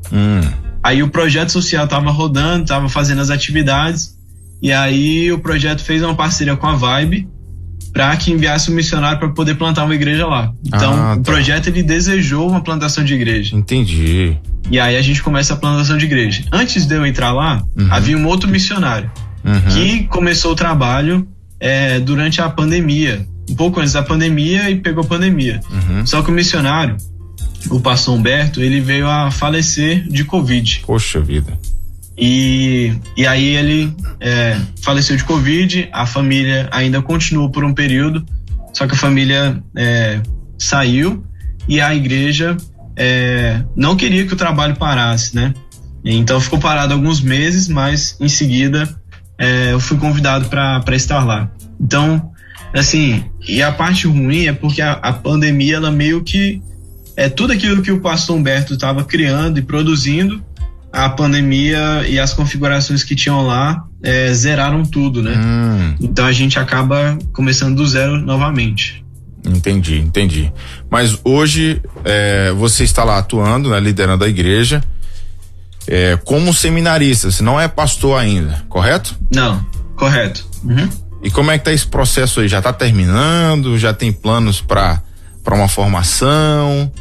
Aí o projeto social tava rodando, tava fazendo as atividades, e aí o projeto fez uma parceria com a Vibe para que enviasse um missionário para poder plantar uma igreja lá. Então, o projeto, ele desejou uma plantação de igreja. Entendi. E aí a gente começa a plantação de igreja. Antes de eu entrar lá, havia um outro missionário que começou o trabalho durante a pandemia, um pouco antes da pandemia, e pegou a pandemia. Só que o missionário, o pastor Humberto, ele veio a falecer de Covid. Poxa vida. E aí ele faleceu de Covid, a família ainda continuou por um período, só que a família saiu e a igreja não queria que o trabalho parasse, né? Então ficou parado alguns meses, mas em seguida eu fui convidado para estar lá. Então, assim, e a parte ruim é porque a pandemia, ela meio que tudo aquilo que o pastor Humberto estava criando e produzindo, a pandemia e as configurações que tinham lá zeraram tudo, né? Então a gente acaba começando do zero novamente. Entendi. Mas hoje você está lá atuando, né, liderando a igreja, como seminarista, você não é pastor ainda, correto? Não, correto. E como é que tá esse processo aí? Já tá terminando? Já tem planos para uma formação?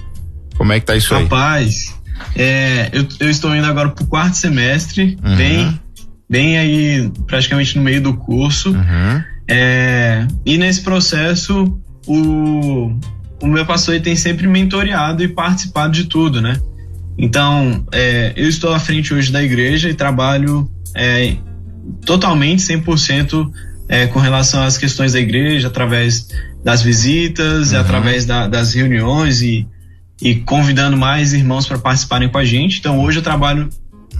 Como é que tá isso aí? Rapaz, eu estou indo agora pro 4º semestre, bem aí praticamente no meio do curso. E nesse processo o meu pastor, ele tem sempre mentoreado e participado de tudo, né? Então, eu estou à frente hoje da igreja e trabalho totalmente 100% com relação às questões da igreja, através das visitas, através das reuniões e convidando mais irmãos para participarem com a gente. Então hoje eu trabalho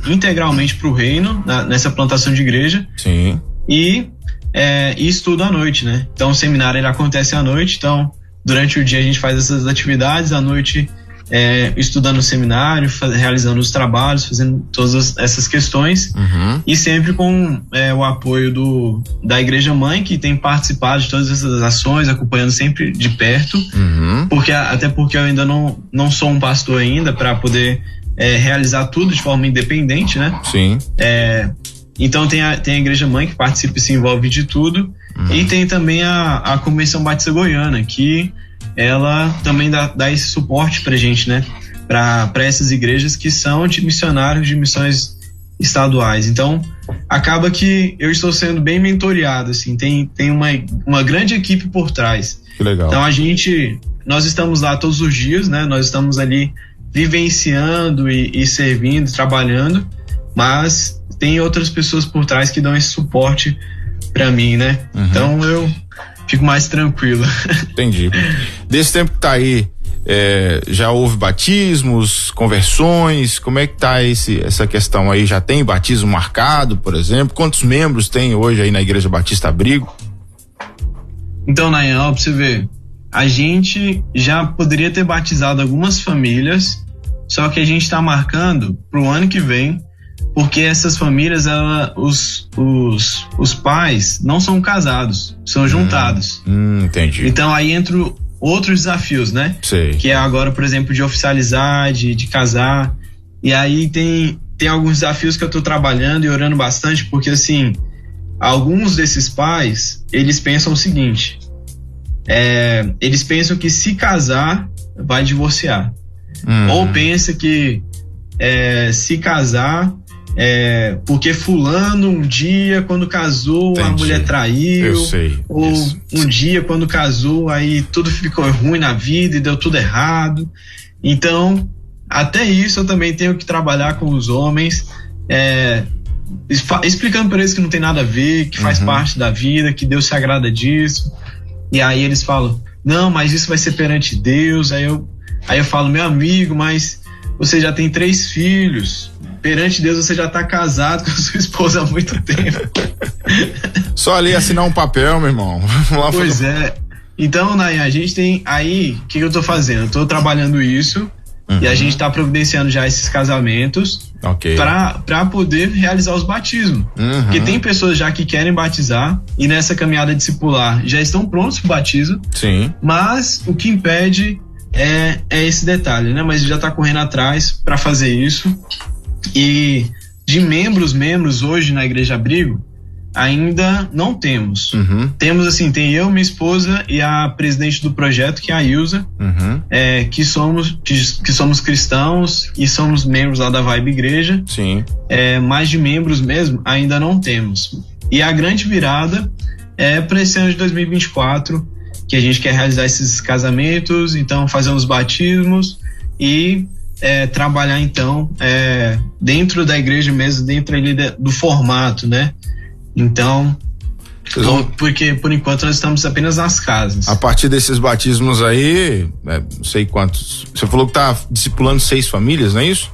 integralmente para o reino, nessa plantação de igreja. Sim. E estudo à noite, né? Então o seminário, ele acontece à noite, então durante o dia a gente faz essas atividades, à noite estudando o seminário, realizando os trabalhos, fazendo todas essas questões, e sempre com o apoio da Igreja Mãe, que tem participado de todas essas ações, acompanhando sempre de perto, até porque eu ainda não sou um pastor ainda para poder realizar tudo de forma independente, né? Sim. Então tem a Igreja Mãe que participa e se envolve de tudo, e tem também a Convenção Batista Goiana, que ela também dá esse suporte pra gente, né? Pra essas igrejas que são de missionários de missões estaduais. Então, acaba que eu estou sendo bem mentoreado, assim, tem uma grande equipe por trás. Que legal. Então, nós estamos lá todos os dias, né? Nós estamos ali vivenciando e servindo, trabalhando, mas tem outras pessoas por trás que dão esse suporte pra mim, né? Então, eu fico mais tranquilo. Entendi. Desse tempo que tá aí, já houve batismos, conversões? Como é que tá essa questão aí? Já tem batismo marcado, por exemplo? Quantos membros tem hoje aí na Igreja Batista Abrigo? Então, Nayan, pra você ver, a gente já poderia ter batizado algumas famílias, só que a gente tá marcando pro ano que vem, porque essas famílias, os pais não são casados, são juntados. Entendi. Então aí entram outros desafios, né? Sei. Que é agora, por exemplo, de oficializar, de casar. E aí tem alguns desafios que eu tô trabalhando e orando bastante, porque assim, alguns desses pais, eles pensam o seguinte, eles pensam que se casar, vai divorciar. Ou pensa que se casar, porque fulano um dia quando casou a mulher traiu, eu sei, ou isso. Um dia quando casou aí tudo ficou ruim na vida e deu tudo errado. Então até isso eu também tenho que trabalhar com os homens, explicando para eles que não tem nada a ver, que faz parte da vida, que Deus se agrada disso. E aí eles falam, não, mas isso vai ser perante Deus. Aí eu falo, meu amigo, mas você já tem 3 filhos, perante Deus você já tá casado com a sua esposa há muito tempo. Só ali assinar um papel, meu irmão. Pois é. Então, Nayan, a gente tem aí, o que eu tô fazendo? Eu tô trabalhando isso e a gente tá providenciando já esses casamentos pra poder realizar os batismos. Porque tem pessoas já que querem batizar e nessa caminhada discipular já estão prontos pro batismo. Sim. Mas o que impede é esse detalhe, né? Mas já tá correndo atrás para fazer isso. E de membros hoje na Igreja Abrigo, ainda não temos. Temos assim, tem eu, minha esposa e a presidente do projeto, que é a Ilza, que somos cristãos e somos membros lá da Vibe Igreja. Sim. Mas de membros mesmo, ainda não temos. E a grande virada é para esse ano de 2024, que a gente quer realizar esses casamentos, então fazer os batismos e trabalhar então dentro da igreja mesmo, dentro ali do formato, né? Então, porque por enquanto nós estamos apenas nas casas. A partir desses batismos aí, não sei quantos, você falou que tá discipulando 6 famílias, não é isso?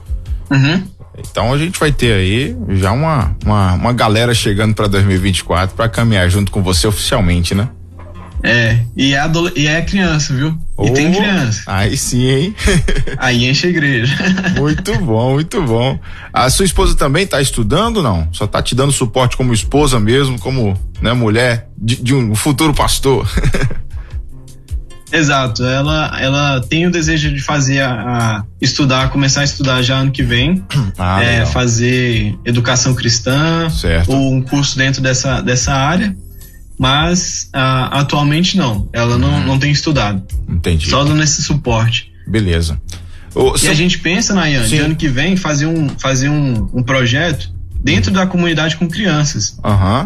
Então a gente vai ter aí já uma galera chegando para 2024 para caminhar junto com você oficialmente, né? E é criança, viu? E tem criança. Aí sim, hein? Aí enche a igreja. Muito bom, muito bom. A sua esposa também tá estudando, não? Só tá te dando suporte como esposa mesmo, como, né, mulher de um futuro pastor? Exato, ela tem o desejo de fazer começar a estudar já ano que vem, fazer educação cristã, certo, ou um curso dentro dessa área. Mas atualmente não, ela não tem estudado. Entendi. Só dando esse suporte. Beleza. A gente pensa, Nayan, de ano que vem fazer um projeto dentro da comunidade com crianças.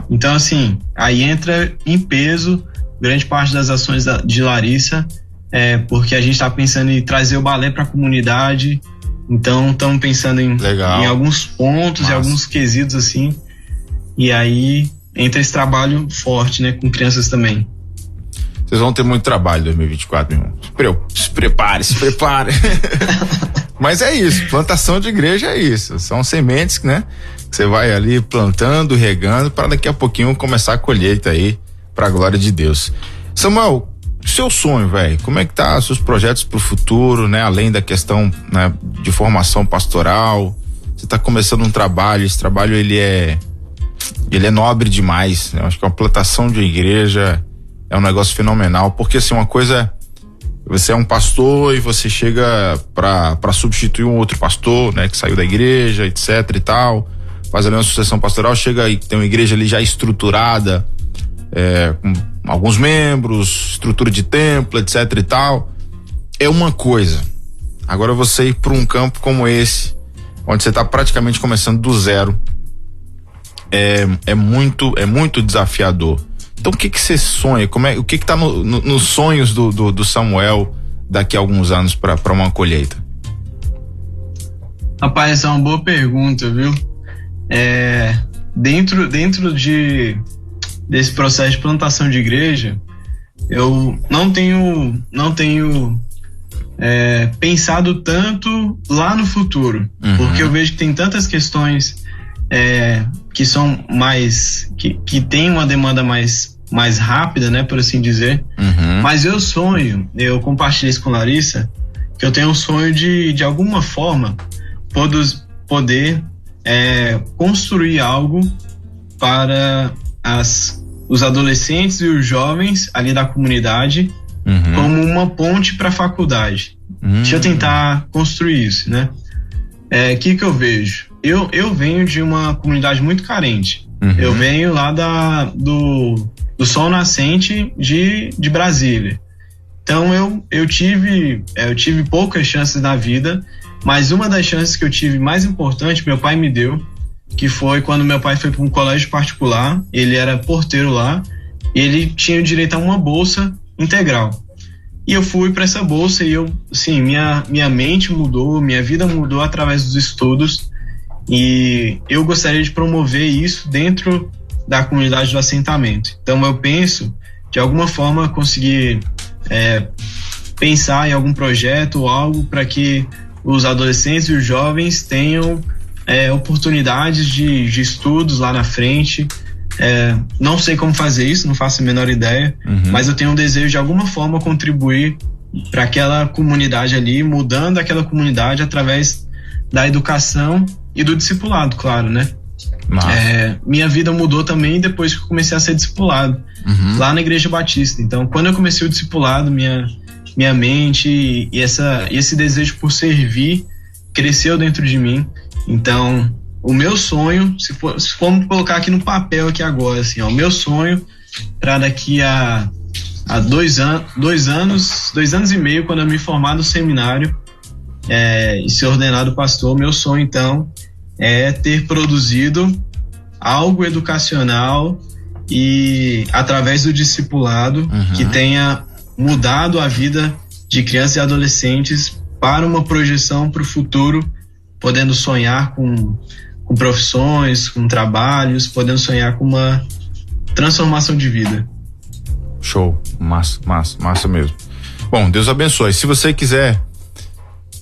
Então assim, aí entra em peso grande parte das ações de Larissa, porque a gente está pensando em trazer o balé para a comunidade. Então estamos pensando em alguns pontos, em alguns quesitos assim. E aí entra esse trabalho forte, né, com crianças também. Vocês vão ter muito trabalho em 2024, meu irmão. Se prepare. Mas é isso, plantação de igreja é isso. São sementes, né, que você vai ali plantando, regando, para daqui a pouquinho começar a colheita aí, pra glória de Deus. Samuel, seu sonho, velho, como é que tá seus projetos pro futuro, né, além da questão, né, de formação pastoral? Você tá começando um trabalho, esse trabalho ele é nobre demais, né? Eu acho que a plantação de igreja é um negócio fenomenal, porque assim, uma coisa, você é um pastor e você chega para substituir um outro pastor, né, que saiu da igreja, etc e tal, faz ali uma sucessão pastoral, chega e tem uma igreja ali já estruturada, com alguns membros, estrutura de templo, etc e tal, é uma coisa. Agora você ir para um campo como esse, onde você está praticamente começando do zero, é muito desafiador. Então o que você sonha? O que tá nos sonhos do Samuel daqui a alguns anos para uma colheita? Rapaz, essa é uma boa pergunta, viu? Dentro desse processo de plantação de igreja, eu não tenho pensado tanto lá no futuro, porque eu vejo que tem tantas questões que são mais, que tem uma demanda mais rápida, né, por assim dizer. Mas eu compartilhei isso com Larissa, que eu tenho um sonho de alguma forma poder construir algo para os adolescentes e os jovens ali da comunidade, como uma ponte para a faculdade. Deixa eu tentar construir isso, né? Que eu vejo? Eu venho de uma comunidade muito carente. Eu venho lá do Sol Nascente de Brasília. Então eu tive poucas chances na vida, mas uma das chances que eu tive mais importante, meu pai me deu, que foi quando meu pai foi para um colégio particular. Ele era porteiro lá e ele tinha direito a uma bolsa integral. E eu fui para essa bolsa e minha mente mudou, minha vida mudou através dos estudos, e eu gostaria de promover isso dentro da comunidade do assentamento. Então eu penso, de alguma forma, conseguir pensar em algum projeto ou algo para que os adolescentes e os jovens tenham oportunidades de estudos lá na frente. Não sei como fazer isso, não faço a menor ideia, mas eu tenho um desejo de alguma forma contribuir para aquela comunidade ali, mudando aquela comunidade através da educação e do discipulado, claro, né? Minha vida mudou também depois que eu comecei a ser discipulado lá na Igreja Batista. Então, quando eu comecei o discipulado, minha mente e esse desejo por servir cresceu dentro de mim. Então, o meu sonho, se formos colocar aqui no papel aqui agora, assim, ó, o meu sonho para daqui a 2 anos e meio, quando eu me formar no seminário e ser ordenado pastor, meu sonho então é ter produzido algo educacional e através do discipulado que tenha mudado a vida de crianças e adolescentes para uma projeção para o futuro, podendo sonhar com profissões, com trabalhos, podendo sonhar com uma transformação de vida. Show, massa mesmo. Bom, Deus abençoe. Se você quiser,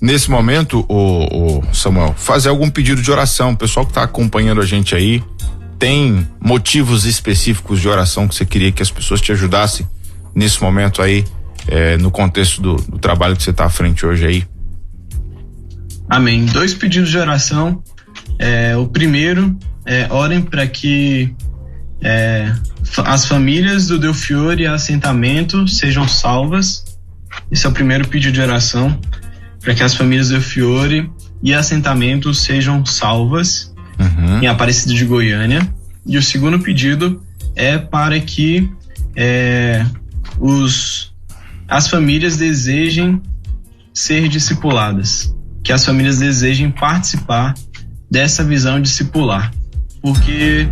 nesse momento, o Samuel, fazer algum pedido de oração, o pessoal que está acompanhando a gente aí, tem motivos específicos de oração que você queria que as pessoas te ajudassem nesse momento aí, no contexto do trabalho que você está à frente hoje aí? Amém. 2 pedidos de oração. O primeiro orem para que as famílias do Del Fiore e assentamento sejam salvas. Esse é o primeiro pedido de oração, para que as famílias do Del Fiore e assentamento sejam salvas em Aparecida de Goiânia. E o segundo pedido é para que as famílias desejem ser discipuladas, que as famílias desejem participar dessa visão discipular, porque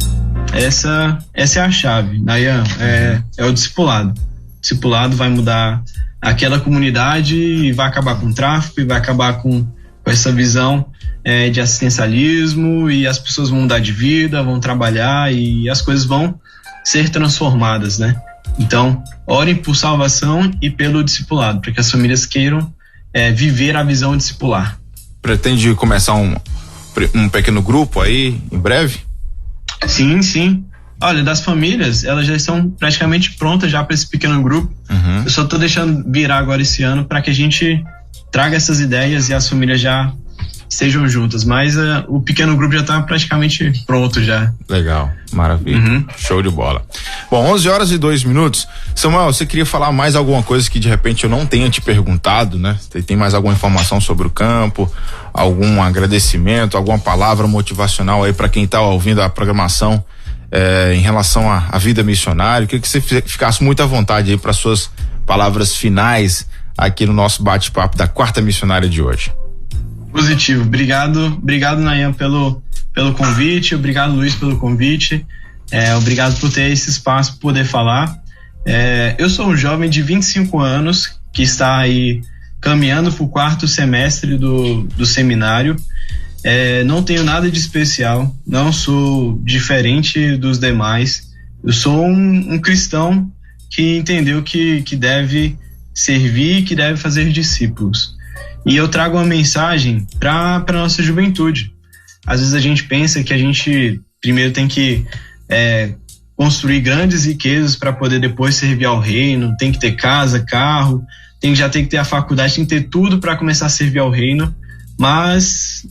essa é a chave, Nayan, é o discipulado. O discipulado vai mudar aquela comunidade e vai acabar com o tráfico e vai acabar com essa visão de assistencialismo, e as pessoas vão mudar de vida, vão trabalhar e as coisas vão ser transformadas, né? Então, orem por salvação e pelo discipulado, para que as famílias queiram viver a visão discipular. Pretende começar um pequeno grupo aí em breve? Sim. Olha, das famílias, elas já estão praticamente prontas já para esse pequeno grupo. Eu só estou deixando virar agora esse ano para que a gente traga essas ideias e as famílias já estejam juntas, mas o pequeno grupo já está praticamente pronto já. Legal, maravilha, show de bola. Bom, 11h02. Samuel, você queria falar mais alguma coisa que de repente eu não tenha te perguntado, né? Tem mais alguma informação sobre o campo, algum agradecimento, alguma palavra motivacional aí para quem está ouvindo a programação em relação à vida missionária? Eu queria que você ficasse muito à vontade aí para suas palavras finais aqui no nosso bate-papo da Quarta Missionária de hoje. Positivo, obrigado Nayan pelo convite, obrigado Luiz pelo convite, obrigado por ter esse espaço para poder falar. Eu sou um jovem de 25 anos que está aí caminhando para o 4º semestre do seminário. Não tenho nada de especial, não sou diferente dos demais, eu sou um cristão que entendeu que deve servir, que deve fazer discípulos. E eu trago uma mensagem para nossa juventude. Às vezes a gente pensa que a gente primeiro tem que construir grandes riquezas para poder depois servir ao reino, tem que ter casa, carro, tem que ter a faculdade, tem que ter tudo para começar a servir ao reino, mas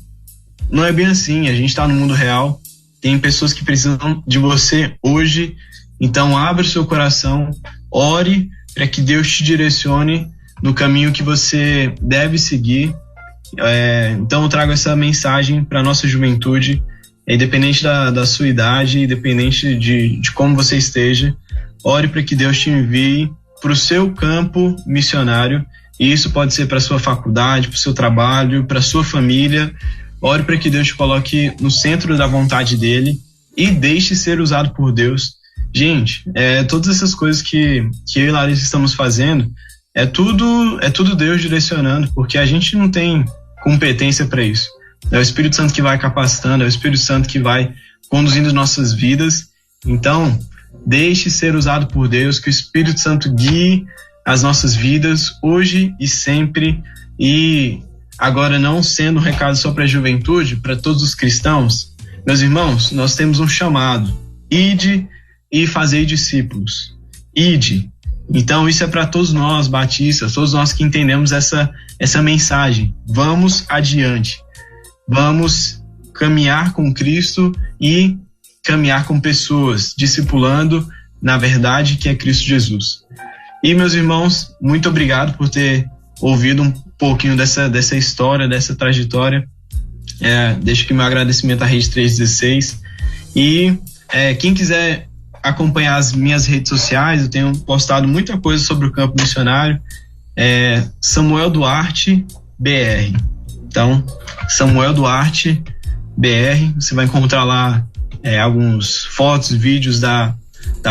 não é bem assim. A gente está no mundo real, tem pessoas que precisam de você hoje, então abra o seu coração, ore para que Deus te direcione no caminho que você deve seguir. Então eu trago essa mensagem para nossa juventude, independente da sua idade, independente de como você esteja, ore para que Deus te envie para o seu campo missionário, e isso pode ser para sua faculdade, para o seu trabalho, para sua família, ore para que Deus te coloque no centro da vontade dele e deixe ser usado por Deus. Gente, todas essas coisas que eu e Larissa estamos fazendo, é tudo Deus direcionando, porque a gente não tem competência para isso. É o Espírito Santo que vai capacitando, é o Espírito Santo que vai conduzindo nossas vidas. Então, deixe ser usado por Deus, que o Espírito Santo guie as nossas vidas hoje e sempre. E agora, não sendo um recado só para a juventude, para todos os cristãos, meus irmãos, nós temos um chamado: ide e fazei discípulos. Ide. Então, isso é para todos nós, batistas, todos nós que entendemos essa mensagem. Vamos adiante. Vamos caminhar com Cristo e caminhar com pessoas, discipulando na verdade que é Cristo Jesus. E, meus irmãos, muito obrigado por ter ouvido um pouquinho dessa história, dessa trajetória. Deixo aqui meu agradecimento à Rede 316. E quem quiser acompanhar as minhas redes sociais, eu tenho postado muita coisa sobre o campo missionário. Samuel Duarte BR. Então, Samuel Duarte BR, você vai encontrar lá alguns fotos, vídeos da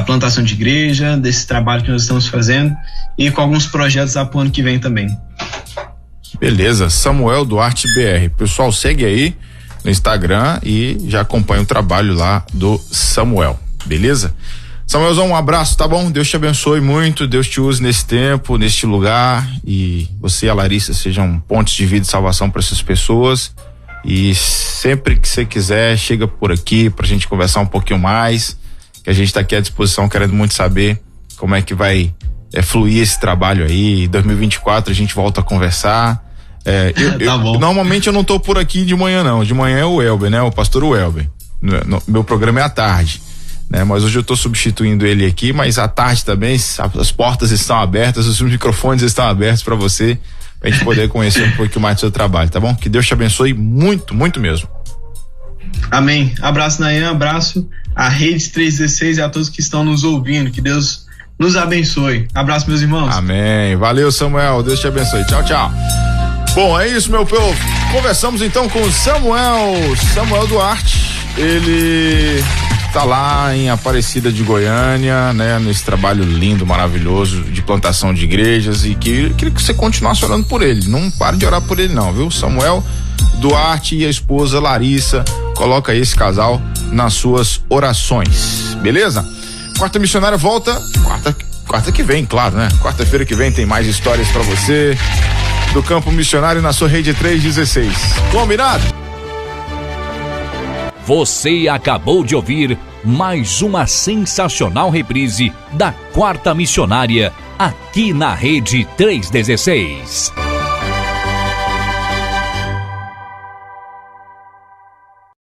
plantação de igreja, desse trabalho que nós estamos fazendo e com alguns projetos para o ano que vem também. Beleza, Samuel Duarte BR. Pessoal, segue aí no Instagram e já acompanha o trabalho lá do Samuel, beleza? Samuelzão, um abraço, tá bom? Deus te abençoe muito, Deus te use nesse tempo, neste lugar, e você e a Larissa sejam pontes de vida e salvação para essas pessoas. E sempre que você quiser, chega por aqui pra gente conversar um pouquinho mais, que a gente tá aqui à disposição, querendo muito saber como é que vai fluir esse trabalho aí. Em 2024 a gente volta a conversar. Tá bom. Normalmente eu não tô por aqui de manhã não, de manhã é o Elber, né? O pastor Elber. Meu programa é à tarde, né? Mas hoje eu tô substituindo ele aqui, mas à tarde também as portas estão abertas, os microfones estão abertos para você, pra gente poder conhecer um pouquinho mais do seu trabalho, tá bom? Que Deus te abençoe muito, muito mesmo. Amém. Abraço, Nayan, abraço à Rede 316 e a todos que estão nos ouvindo. Que Deus nos abençoe. Abraço, meus irmãos. Amém. Valeu, Samuel. Deus te abençoe. Tchau, tchau. Bom, é isso, meu povo. Conversamos então com o Samuel Duarte. Ele tá lá em Aparecida de Goiânia, né? Nesse trabalho lindo, maravilhoso de plantação de igrejas, e queria que você continuasse orando por ele. Não pare de orar por ele não, viu? Samuel Duarte e a esposa Larissa, coloca esse casal nas suas orações, beleza? Quarta Missionária volta quarta que vem, claro, né? Quarta-feira que vem tem mais histórias pra você do Campo Missionário na sua Rede 316. Combinado? Você acabou de ouvir mais uma sensacional reprise da Quarta Missionária aqui na Rede 316.